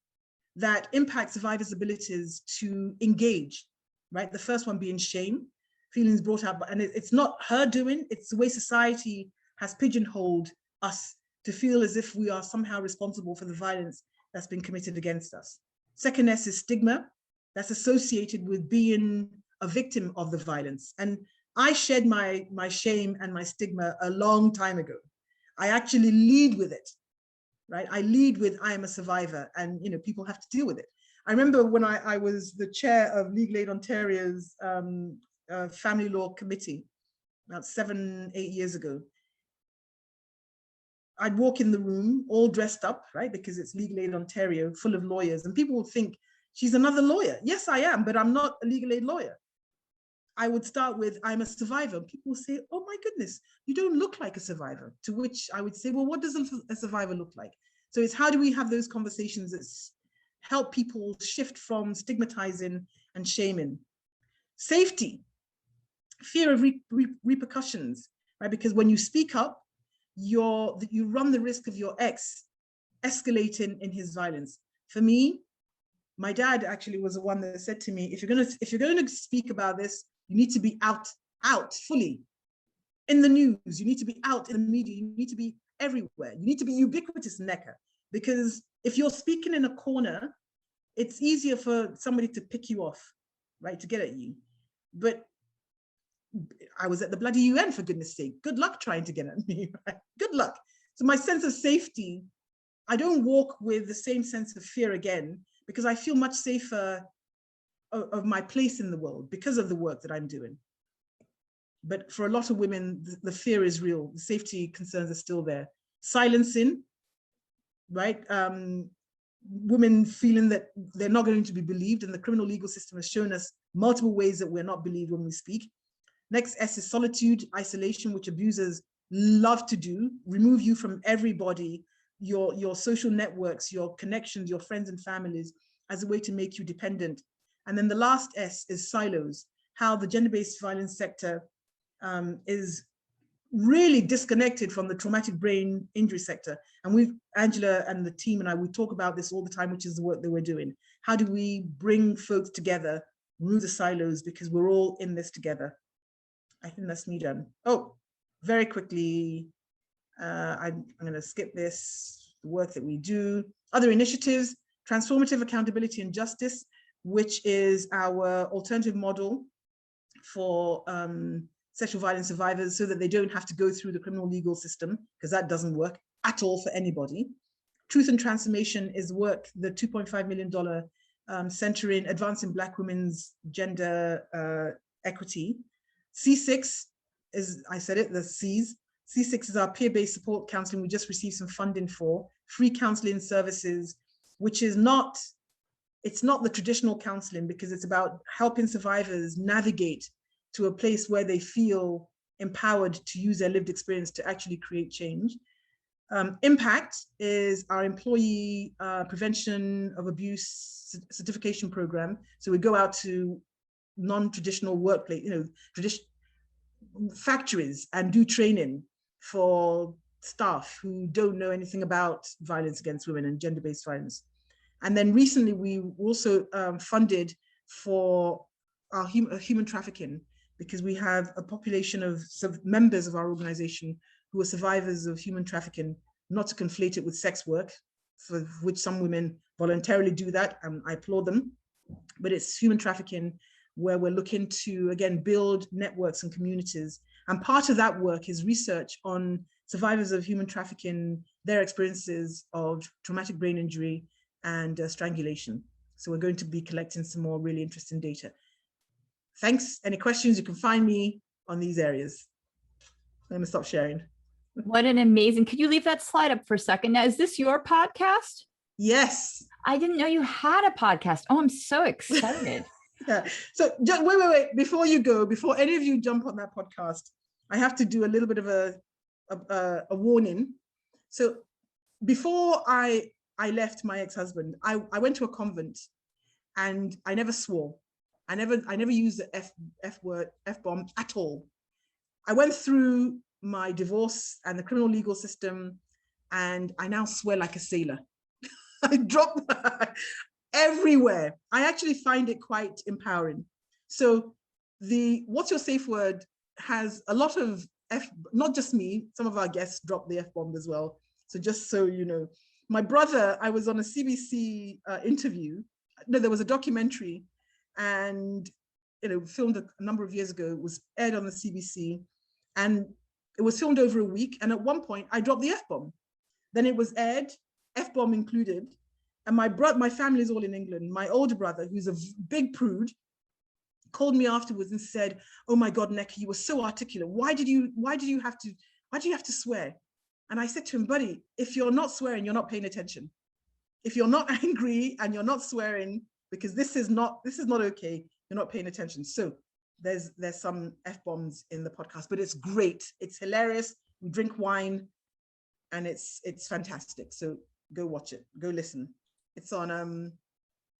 that impact survivors' abilities to engage, right? The first one being shame. Feelings brought out, and it's not her doing, it's the way society has pigeonholed us to feel as if we are somehow responsible for the violence that's been committed against us. Second S is stigma. That's associated with being a victim of the violence. And I shed my shame and my stigma a long time ago. I actually lead with it, right? I lead with, I am a survivor, and people have to deal with it. I remember when I was the chair of Legal Aid Ontario's family law committee about 7-8 years ago. I'd walk in the room all dressed up, right? Because it's Legal Aid Ontario, full of lawyers, and people would think, she's another lawyer. Yes, I am, but I'm not a legal aid lawyer. I would start with, I'm a survivor. People would say, oh my goodness, you don't look like a survivor. To which I would say, well, what does a survivor look like? So it's how do we have those conversations that's help people shift from stigmatizing and shaming. Safety, fear of repercussions, right? Because when you speak up, you run the risk of your ex escalating in his violence. For me, my dad actually was the one that said to me, if you're gonna speak about this, you need to be out fully in the news. You need to be out in the media. You need to be everywhere. You need to be ubiquitous, Nneka, because if you're speaking in a corner, it's easier for somebody to pick you off, right, to get at you. But I was at the bloody UN, for goodness sake. Good luck trying to get at me, right? Good luck. So my sense of safety, I don't walk with the same sense of fear again, because I feel much safer of my place in the world because of the work that I'm doing. But for a lot of women, the fear is real. The safety concerns are still there. Silencing, right? Women feeling that they're not going to be believed, and the criminal legal system has shown us multiple ways that we're not believed when we speak. Next S is solitude, isolation, which abusers love to do, remove you from everybody, your social networks, your connections, your friends and families, as a way to make you dependent. And then the last S is silos, how the gender-based violence sector is really disconnected from the traumatic brain injury sector. And Angela and the team and I, we talk about this all the time, which is the work that we're doing. How do we bring folks together, remove the silos, because we're all in this together. I think that's me done. Oh, very quickly, I'm gonna skip this, the work that we do. Other initiatives, transformative accountability and justice, which is our alternative model for sexual violence survivors, so that they don't have to go through the criminal legal system, because that doesn't work at all for anybody. Truth and Transformation is work, the $2.5 million center in advancing Black women's gender equity. C6 is, I said it, the C's. C6 is our peer-based support counseling. We just received some funding for free counseling services, which is not, it's not the traditional counseling, because it's about helping survivors navigate to a place where they feel empowered to use their lived experience to actually create change. Impact is our employee prevention of abuse certification program. So we go out to non-traditional workplace, factories, and do training for staff who don't know anything about violence against women and gender-based violence. And then recently we also funded for our human trafficking, because we have a population of members of our organization who are survivors of human trafficking, not to conflate it with sex work, for which some women voluntarily do that, and I applaud them. But it's human trafficking, where we're looking to, again, build networks and communities. And part of that work is research on survivors of human trafficking, their experiences of traumatic brain injury and strangulation. So we're going to be collecting some more really interesting data. Thanks. Any questions, you can find me on these areas. I'm going to stop sharing. What an amazing, could you leave that slide up for a second? Now, is this your podcast? Yes. I didn't know you had a podcast. Oh, I'm so excited. Yeah. So just wait. Before you go, before any of you jump on that podcast, I have to do a little bit of a warning. So before I left my ex-husband, I went to a convent, and I never swore. I never used the F-bomb at all. I went through my divorce and the criminal legal system, and I now swear like a sailor. I drop everywhere. I actually find it quite empowering. So the What's Your Safe Word has a lot of not just me, some of our guests dropped the F-bomb as well. So just so you know, my brother, I was on a CBC interview. No, there was a documentary, and filmed a number of years ago. It was aired on the CBC, and it was filmed over a week. And at one point, I dropped the F-bomb. Then it was aired, F-bomb included. And my family is all in England. My older brother, who's a big prude, called me afterwards and said, "Oh my God, Nneka, you were so articulate. Why did you have to swear?" And I said to him, "Buddy, if you're not swearing, you're not paying attention. If you're not angry and you're not swearing, because this is not okay, you're not paying attention." So there's some F-bombs in the podcast, but it's great. It's hilarious. We drink wine, and it's fantastic. So go watch it. Go listen. It's on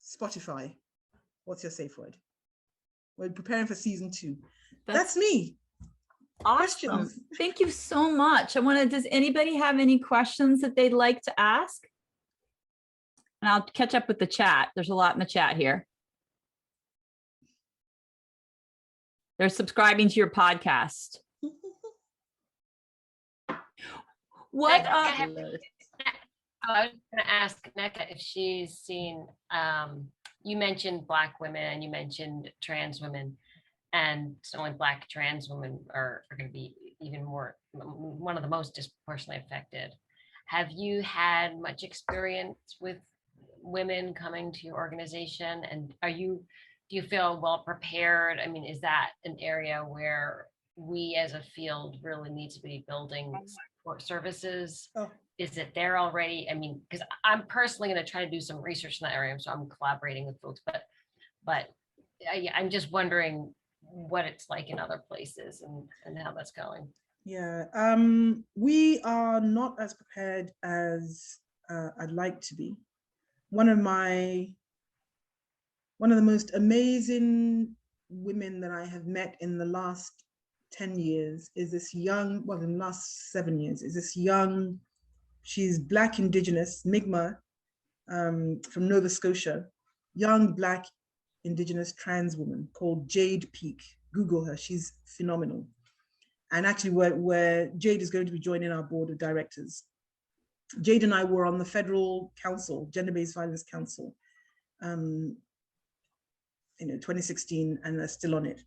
Spotify. What's your safe word? We're preparing for season 2. That's That's me. awesome. Questions? Thank you so much. Does anybody have any questions that they'd like to ask? And I'll catch up with the chat. There's a lot in the chat here. They're subscribing to your podcast. What? I was going to ask Nneka if she's seen, you mentioned Black women and you mentioned trans women, and only Black trans women are going to be even more, one of the most disproportionately affected. Have you had much experience with women coming to your organization, and do you feel well prepared? I mean, is that an area where we as a field really need to be building support services? Oh. Is it there already? I mean, because I'm personally going to try to do some research in that area, so I'm collaborating with folks, but I'm just wondering what it's like in other places and how that's going. Yeah, we are not as prepared as I'd like to be. One of the most amazing women that I have met in the last 10 years is this young, well, in the last 7 years, is this young, she's Black Indigenous, Mi'kmaq, from Nova Scotia, young Black Indigenous trans woman called Jade Peak. Google her, she's phenomenal. And actually where Jade is going to be joining our board of directors. Jade and I were on the federal council, Gender-Based Violence Council, 2016, and are still on it.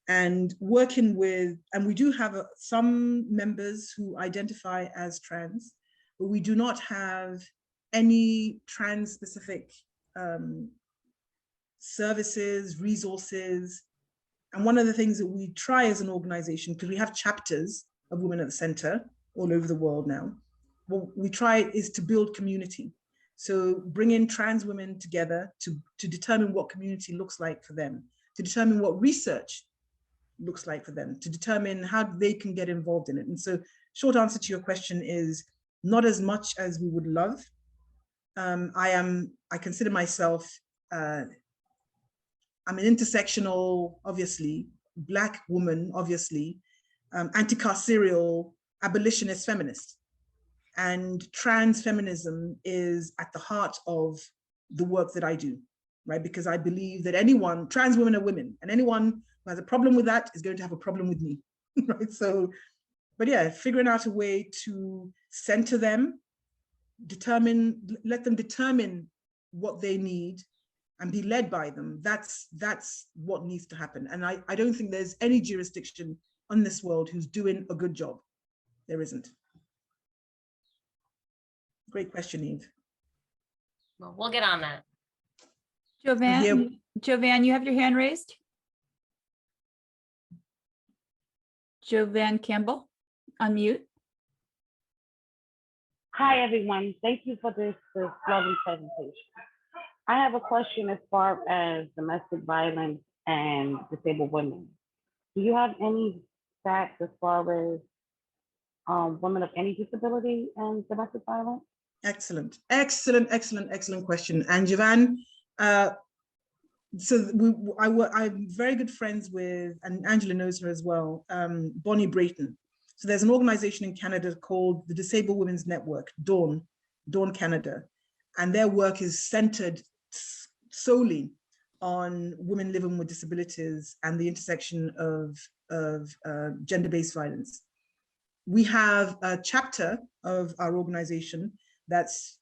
And working with, and we do have some members who identify as trans, but we do not have any trans-specific services, resources. And one of the things that we try as an organization, because we have chapters of Women at the Center all over the world now, what we try is to build community. So bring in trans women together to determine what community looks like for them, to determine what research looks like for them, to determine how they can get involved in it. And so short answer to your question is not as much as we would love. I consider myself, I'm an intersectional, obviously, Black woman, obviously, anti-carceral, abolitionist feminist. And trans feminism is at the heart of the work that I do, right? Because I believe that trans women are women, and anyone who has a problem with that is going to have a problem with me, right? So, but yeah, figuring out a way to center them, let them determine what they need and be led by them. That's what needs to happen. And I don't think there's any jurisdiction on this world who's doing a good job. There isn't. Great question, Eve. Well, we'll get on that. Jovan, you have your hand raised? Jovan Campbell, unmute. Hi, everyone. Thank you for this lovely presentation. I have a question as far as domestic violence and disabled women. Do you have any facts as far as women of any disability and domestic violence? Excellent, excellent, excellent, excellent question. And Jovan, I'm very good friends with, and Angela knows her as well, Bonnie Brayton. So there's an organization in Canada called the Disabled Women's Network, Dawn Canada. And their work is centered solely on women living with disabilities and the intersection of gender-based violence. We have a chapter of our organization that's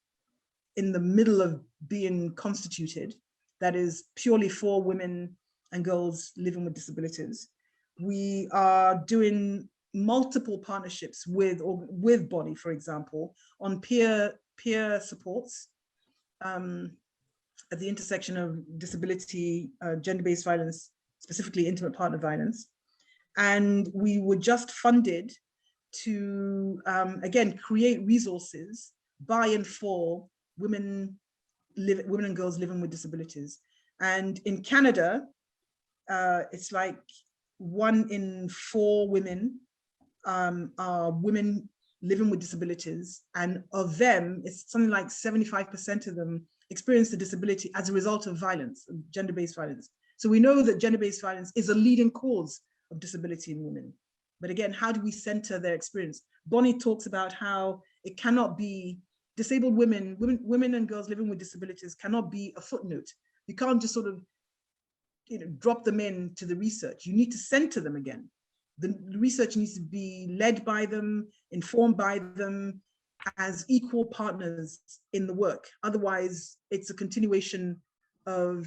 in the middle of being constituted, that is purely for women and girls living with disabilities. We are doing multiple partnerships with Bonnie, for example, on peer supports at the intersection of disability, gender-based violence, specifically intimate partner violence. And we were just funded to, again, create resources by and for women and girls living with disabilities. And in Canada, it's like 1 in 4 women are women living with disabilities. And of them, it's something like 75% of them experienced a disability as a result of violence, gender-based violence. So we know that gender-based violence is a leading cause of disability in women. But again, how do we center their experience? Bonnie talks about how it cannot be disabled women and girls living with disabilities cannot be a footnote. You can't just sort of drop them into the research. You need to center them again. The research needs to be led by them, informed by them as equal partners in the work. Otherwise, it's a continuation of,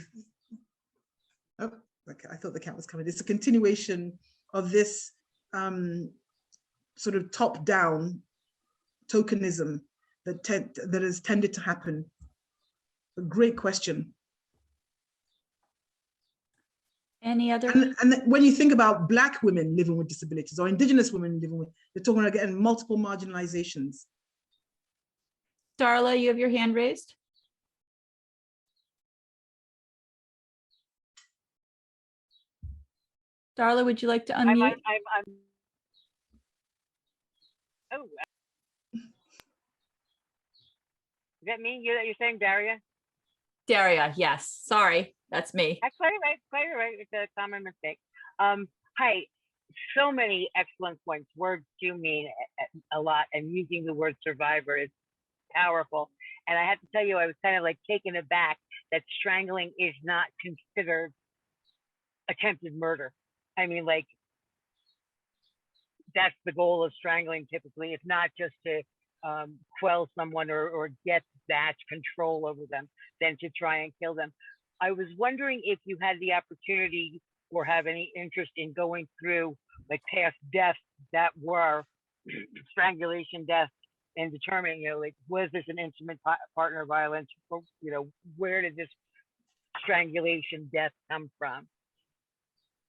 oh, okay, I thought the cat was coming. It's a continuation of this sort of top-down tokenism that has tended to happen. A great question. Any other? And when you think about Black women living with disabilities or Indigenous women living with, they're talking about, again, multiple marginalizations. Darla, you have your hand raised. Darla, would you like to unmute? Oh, is that me? You're saying Daria? Daria, yes. Sorry, that's me. That's quite right. It's a common mistake. Hi, so many excellent points. Words do mean a lot, and using the word survivor is powerful. And I have to tell you, I was kind of like taken aback that strangling is not considered attempted murder. I mean, like, that's the goal of strangling typically. It's not just to quell someone or get that control over them, than to try and kill them. I was wondering if you had the opportunity or have any interest in going through like past deaths that were strangulation deaths and determining, like, was this an intimate partner violence? Or, where did this strangulation death come from?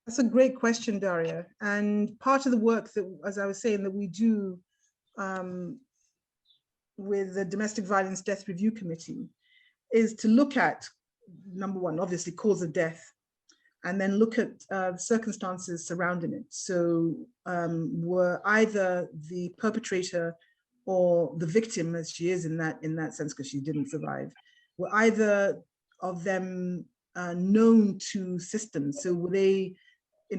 That's a great question, Daria. And part of the work that, as I was saying, that we do with the Domestic Violence Death Review Committee is to look at, number one, obviously cause of death, and then look at circumstances surrounding it. So were either the perpetrator or the victim, as she is in that sense, because she didn't survive, were either of them known to systems? So were they,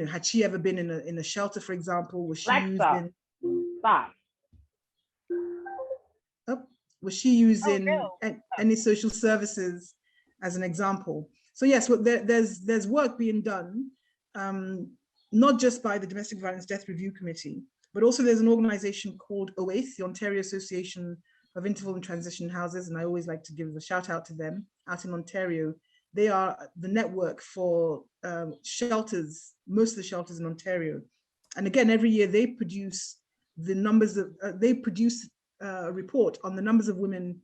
had she ever been in a shelter, for example? Was she using? Stop. Oh, was she using any social services as an example? So yes, well, there's work being done, not just by the Domestic Violence Death Review Committee, but also there's an organization called OATH, the Ontario Association of Interval and Transition Houses, and I always like to give a shout out to them out in Ontario. They are the network for shelters, most of the shelters in Ontario. And again, every year they produce the numbers of, they produce a report on the numbers of women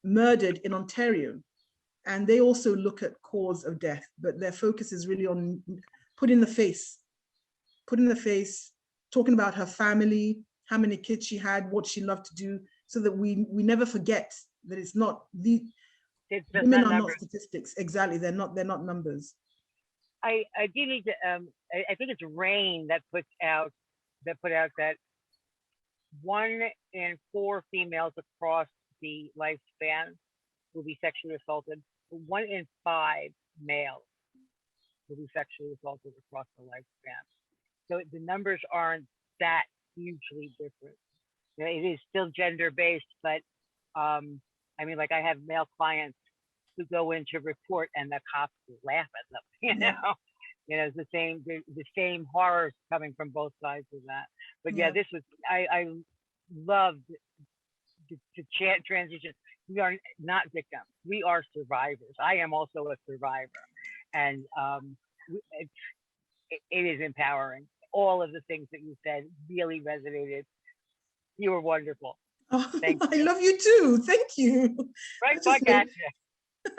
murdered in Ontario. And they also look at cause of death, but their focus is really on putting the face, talking about her family, how many kids she had, what she loved to do, so that we never forget that it's not the women are not statistics. Exactly, they're not numbers. I do need to. I think it's RAINN that put out that 1 in 4 females across the lifespan will be sexually assaulted. 1 in 5 males will be sexually assaulted across the lifespan. So the numbers aren't that hugely different. It is still gender-based, but I mean, like, I have male clients who go in to report and the cops laugh at them, it's the same horrors coming from both sides of that. But yeah, this was, I loved the transition. We are not victims. We are survivors. I am also a survivor. And it is empowering. All of the things that you said really resonated. You were wonderful. Oh, Thank you. I love you too. Thank you. Right back at you.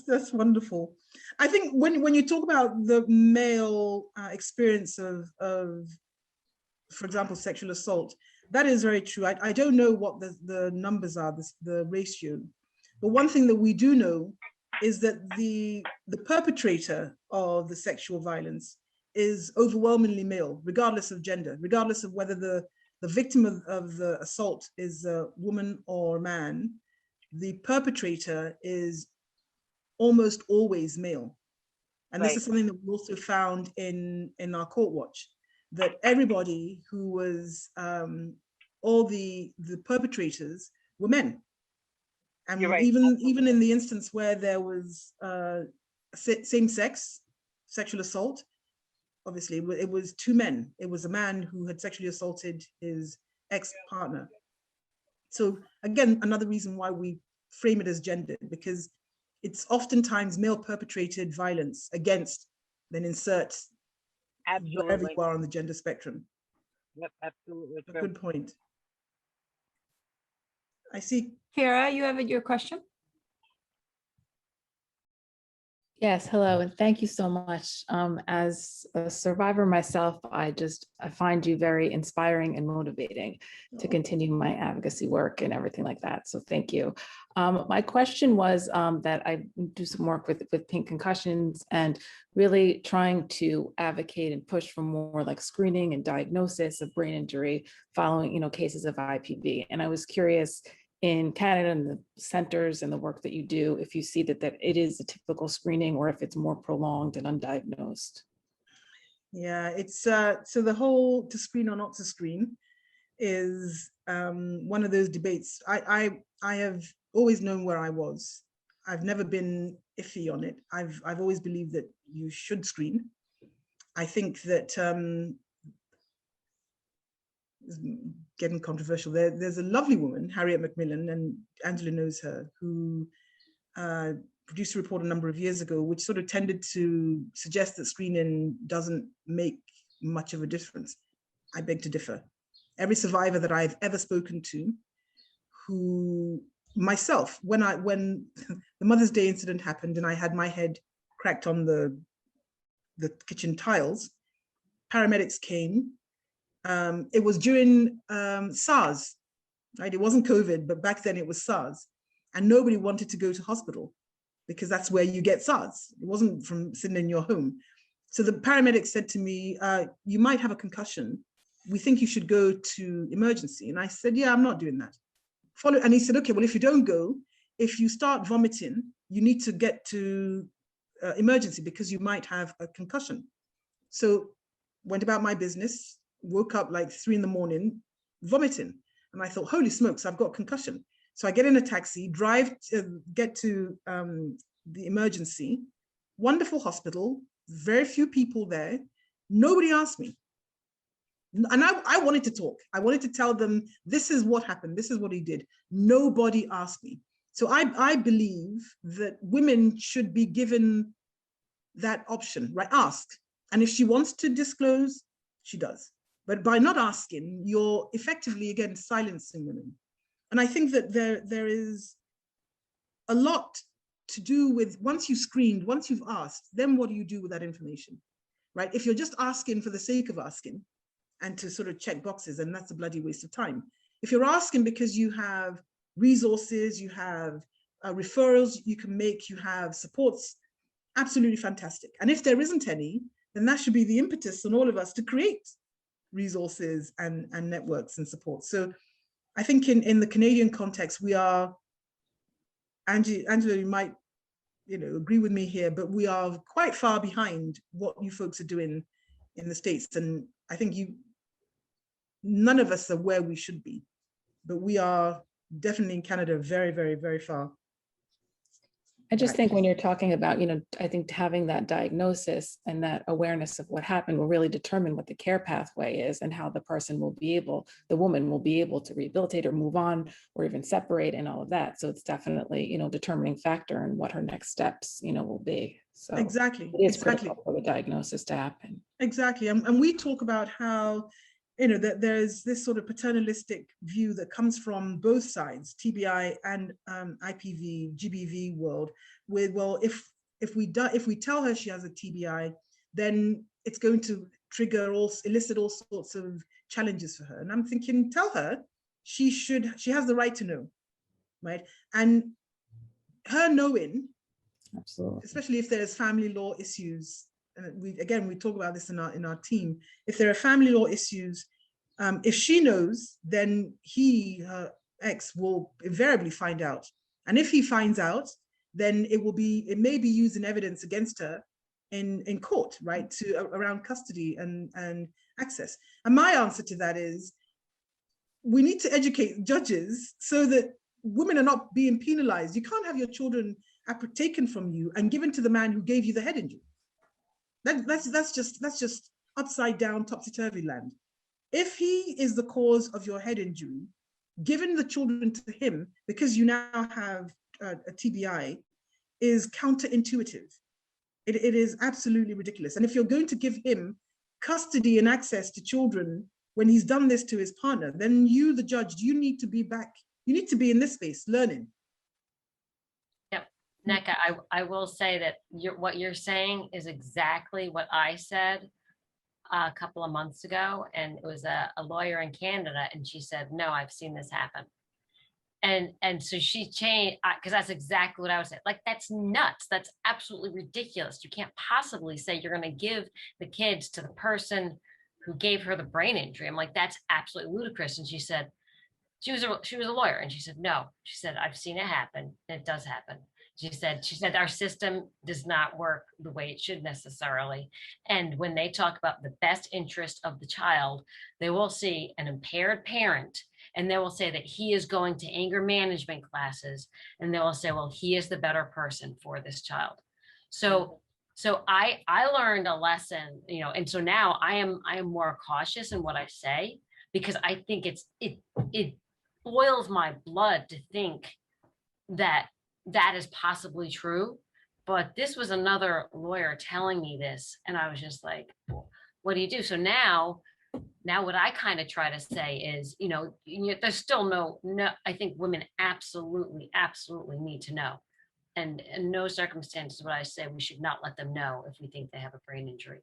That's wonderful. I think when you talk about the male experience of, for example, sexual assault, that is very true. I don't know what the numbers are, the ratio, but one thing that we do know is that the perpetrator of the sexual violence is overwhelmingly male, regardless of gender, regardless of whether the victim of the assault is a woman or a man. the perpetrator is almost always male. And this is something that we also found in our court watch, that everybody who was, all the perpetrators were men. And even in the instance where there was same-sex sexual assault, obviously it was two men. It was a man who had sexually assaulted his ex-partner. So again, another reason why we frame it as gendered, because it's oftentimes male perpetrated violence against, then insert wherever you are on the gender spectrum. Yep, absolutely. A good point. I see. Kara, you have your question? Yes, hello, and thank you so much. As a survivor myself, I find you very inspiring and motivating to continue my advocacy work and everything like that. So thank you. My question was that I do some work with PINK Concussions and really trying to advocate and push for more like screening and diagnosis of brain injury following, cases of IPV. And I was curious, in Canada and the centers and the work that you do, if you see that it is a typical screening or if it's more prolonged and undiagnosed. Yeah, it's so the whole to screen or not to screen is one of those debates. I have always known where I was. I've never been iffy on it. I've always believed that you should screen. I think that getting controversial. There's a lovely woman, Harriet Macmillan, and Angela knows her, who produced a report a number of years ago, which sort of tended to suggest that screening doesn't make much of a difference. I beg to differ. Every survivor that I've ever spoken to, who myself, when the Mother's Day incident happened and I had my head cracked on the kitchen tiles, paramedics came. It was during SARS, right? It wasn't COVID, but back then it was SARS. And nobody wanted to go to hospital because that's where you get SARS. It wasn't from sitting in your home. So the paramedic said to me, you might have a concussion. We think you should go to emergency. And I said, yeah, I'm not doing that. And he said, okay, well, if you don't go, if you start vomiting, you need to get to emergency because you might have a concussion. So went about my business, woke up like 3 a.m, vomiting. And I thought, holy smokes, I've got concussion. So I get in a taxi, get to the emergency, wonderful hospital, very few people there. Nobody asked me. And I wanted to talk. I wanted to tell them, this is what happened. This is what he did. Nobody asked me. So I believe that women should be given that option, right? Ask. And if she wants to disclose, she does. But by not asking, you're effectively, again, silencing women. And I think that there is a lot to do with, once you've screened, once you've asked, then what do you do with that information, right? If you're just asking for the sake of asking and to sort of check boxes, and that's a bloody waste of time. If you're asking because you have resources, you have referrals you can make, you have supports, absolutely fantastic. And if there isn't any, then that should be the impetus on all of us to create resources and networks and support. So I think in the Canadian context, we are, Angela, you might agree with me here, but we are quite far behind what you folks are doing in the States. And I think none of us are where we should be, but we are definitely in Canada very, very, very far. I just think when you're talking about, I think having that diagnosis and that awareness of what happened will really determine what the care pathway is and how the woman will be able to rehabilitate or move on or even separate and all of that. So it's definitely, determining factor in what her next steps, will be. So exactly, it is critical for the diagnosis to happen. Exactly, and we talk about how that there's this sort of paternalistic view that comes from both sides, TBI and IPV, GBV world, with, well, if we tell her she has a TBI, then it's going to elicit all sorts of challenges for her. And I'm thinking, tell her she has the right to know, right? And her knowing, absolutely, especially if there's family law issues. We talk about this in our team. If there are family law issues, if she knows, then her ex will invariably find out. And if he finds out, then it may be used in evidence against her in court, right, around custody and access. And my answer to that is, we need to educate judges so that women are not being penalized. You can't have your children taken from you and given to the man who gave you the head injury. That's just upside down, topsy-turvy land. If he is the cause of your head injury, giving the children to him because you now have a TBI is counterintuitive. It is absolutely ridiculous. And if you're going to give him custody and access to children when he's done this to his partner, then you, the judge, you need to be back. You need to be in this space learning. Yep. Nneka, I will say that what you're saying is exactly what I said a couple of months ago. And it was a lawyer in Canada, and she said, no, I've seen this happen. And so she changed, because that's exactly what I would say. Like, that's nuts. That's absolutely ridiculous. You can't possibly say you're going to give the kids to the person who gave her the brain injury. I'm like, that's absolutely ludicrous. And she said, she was a lawyer, and she said, no. She said, I've seen it happen. It does happen. She said, our system does not work the way it should necessarily. And when they talk about the best interest of the child, they will see an impaired parent, and they will say that he is going to anger management classes, and they will say, well, he is the better person for this child. So I learned a lesson, and so now I am more cautious in what I say, because I think it boils my blood to think that is possibly true. But this was another lawyer telling me this, and I was just like, what do you do? So now what I kind of try to say is, there's still no, I think women absolutely need to know. And in no circumstances would I say we should not let them know if we think they have a brain injury.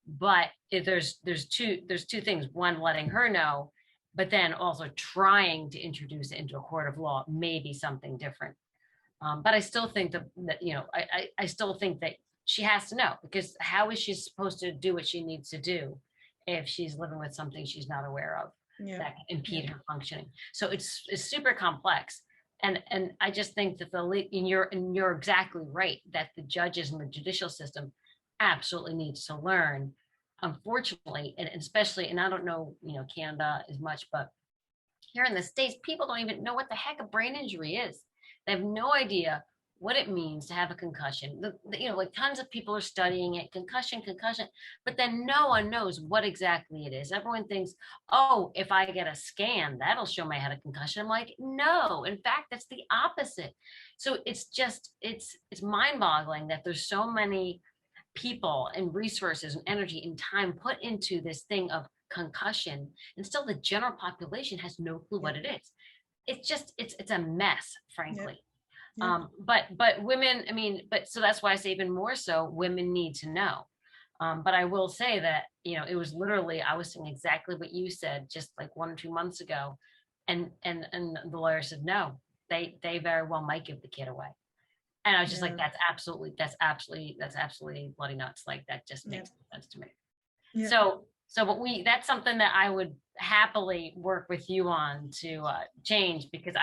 But if there's two things. One, letting her know, but then also trying to introduce it into a court of law may be something different. But I still think that I still think that she has to know, because how is she supposed to do what she needs to do if she's living with something she's not aware of that can impede her functioning? So it's super complex. And I just think that you're exactly right, that the judges and the judicial system absolutely needs to learn, unfortunately, and especially, and I don't know, Canada as much, but here in the States, people don't even know what the heck a brain injury is. They have no idea what it means to have a concussion. Like tons of people are studying it, concussion, but then no one knows what exactly it is. Everyone thinks, oh, if I get a scan, that'll show me I had a concussion. I'm like, no, in fact, that's the opposite. So it's mind-boggling that there's so many people and resources and energy and time put into this thing of concussion, and still the general population has no clue what it is. It's a mess, frankly. But women, so that's why I say even more so, women need to know. But I will say that, it was literally, I was saying exactly what you said just like 1 or 2 months ago. And the lawyer said, no, they very well might give the kid away. And I was just like, that's absolutely bloody nuts. Like, that just makes no sense to me. Yeah. So that's something that I would happily work with you on to change, because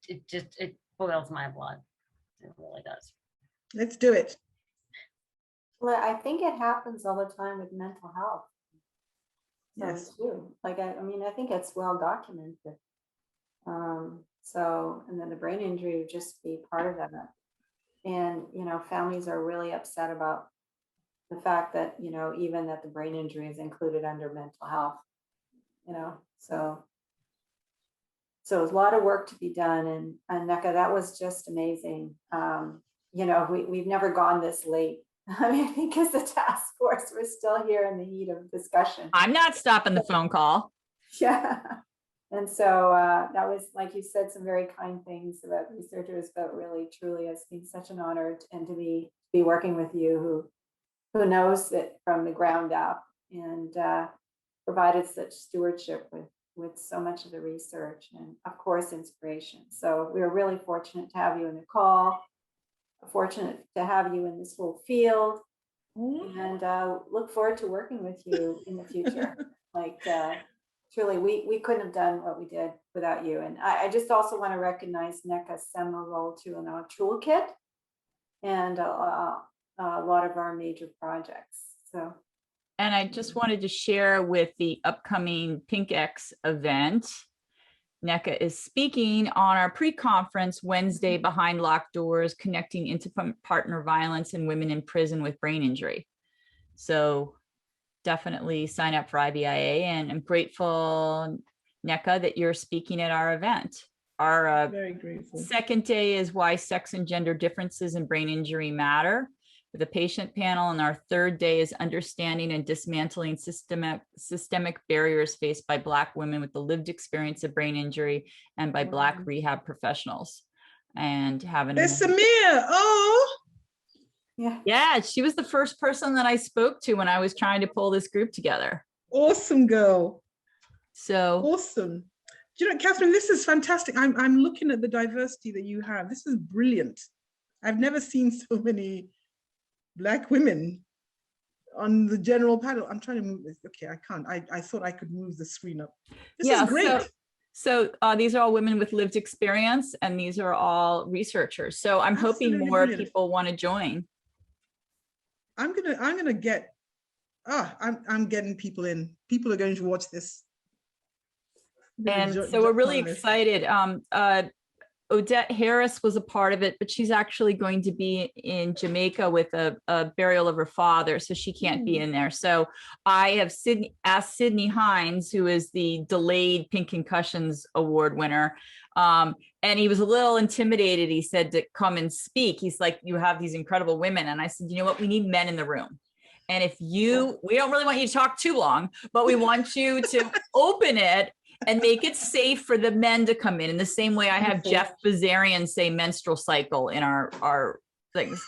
it boils my blood. It really does. Let's do it. Well, I think it happens all the time with mental health. So Yes. too. Like, I think it's well documented. And then the brain injury would just be part of that. And, families are really upset about the fact that, even that the brain injury is included under mental health, so there's a lot of work to be done. And Nneka, that was just amazing. We've never gone this late. I think as the task force, we're still here in the heat of discussion. I'm not stopping the phone call. Yeah. And so that was, like you said, some very kind things about researchers, but really, truly, it's been such an honor and to be working with you, who knows it from the ground up, and provided such stewardship with so much of the research and, of course, inspiration. So we were really fortunate to have you in the call, fortunate to have you in this whole field, and look forward to working with you in the future. truly, we couldn't have done what we did without you. And I just also want to recognize Nneka's seminal role too in our toolkit and a lot of our major projects. So. And I just wanted to share with the upcoming PinkX event, Nneka is speaking on our pre-conference Wednesday behind locked doors, connecting intimate-partner violence and women in prison with brain injury. So definitely sign up for IBIA, and I'm grateful, Nneka, that you're speaking at our event. Our very grateful. Second day is why sex and gender differences in brain injury matter, with a patient panel, and our third day is understanding and dismantling systemic barriers faced by Black women with the lived experience of brain injury and by Black rehab professionals. And having there's Samir. Oh, yeah, she was the first person that I spoke to when I was trying to pull this group together. Awesome, girl. So awesome. Do you know, Catherine, this is fantastic. I'm looking at the diversity that you have. This is brilliant. I've never seen so many Black women on the general panel. I'm trying to move this. Okay, I can't. I thought I could move the screen up. This is great. So these are all women with lived experience, and these are all researchers. So I'm hoping more people want to join. I'm gonna get. I'm getting people in. People are going to watch this. And so we're really excited. Odette Harris was a part of it, but she's actually going to be in Jamaica with a burial of her father, so she can't be in there. So I have asked Sydney Hines, who is the delayed PINK Concussions Award winner, and he was a little intimidated. He said to come and speak. He's like, you have these incredible women. And I said, you know what, we need men in the room. And if we don't really want you to talk too long, but we want you to open it and make it safe for the men to come in the same way I have Jeff Bazarian say menstrual cycle in our things.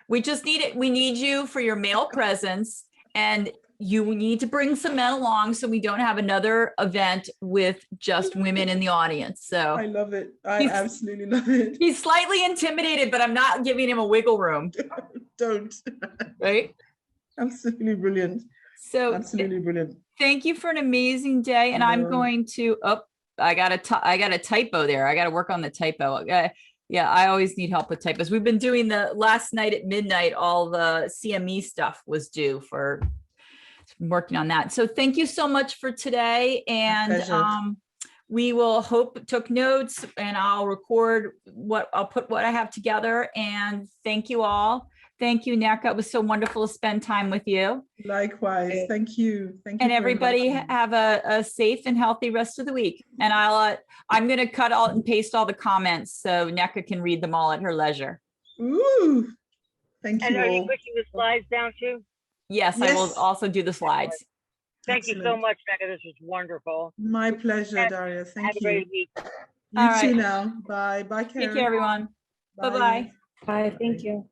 We just need it. We need you for your male presence, and you need to bring some men along so we don't have another event with just women in the audience. So I love it. I absolutely love it. He's slightly intimidated, but I'm not giving him a wiggle room. Don't. Right? Absolutely brilliant. So absolutely brilliant. Thank you for an amazing day. And I'm going to, I got a typo there. I got to work on the typo. Yeah, I always need help with typos. We've been doing the last night at midnight, all the CME stuff was due for working on that. So thank you so much for today. And we will took notes, and I'll record I'll put what I have together. And thank you all. Thank you, Nneka. It was so wonderful to spend time with you. Likewise. Thank you. Thank you. And everybody have a safe and healthy rest of the week. And I'm going to cut out and paste all the comments so Nneka can read them all at her leisure. Ooh, thank you. And are you pushing the slides down too? Yes, I will also do the slides. Thank you so much, Nneka. This was wonderful. My pleasure, Daria. Thank you. Have a great week. You too now. Bye. Bye, Karen. Take care, everyone. Bye-bye. Bye. Thank you.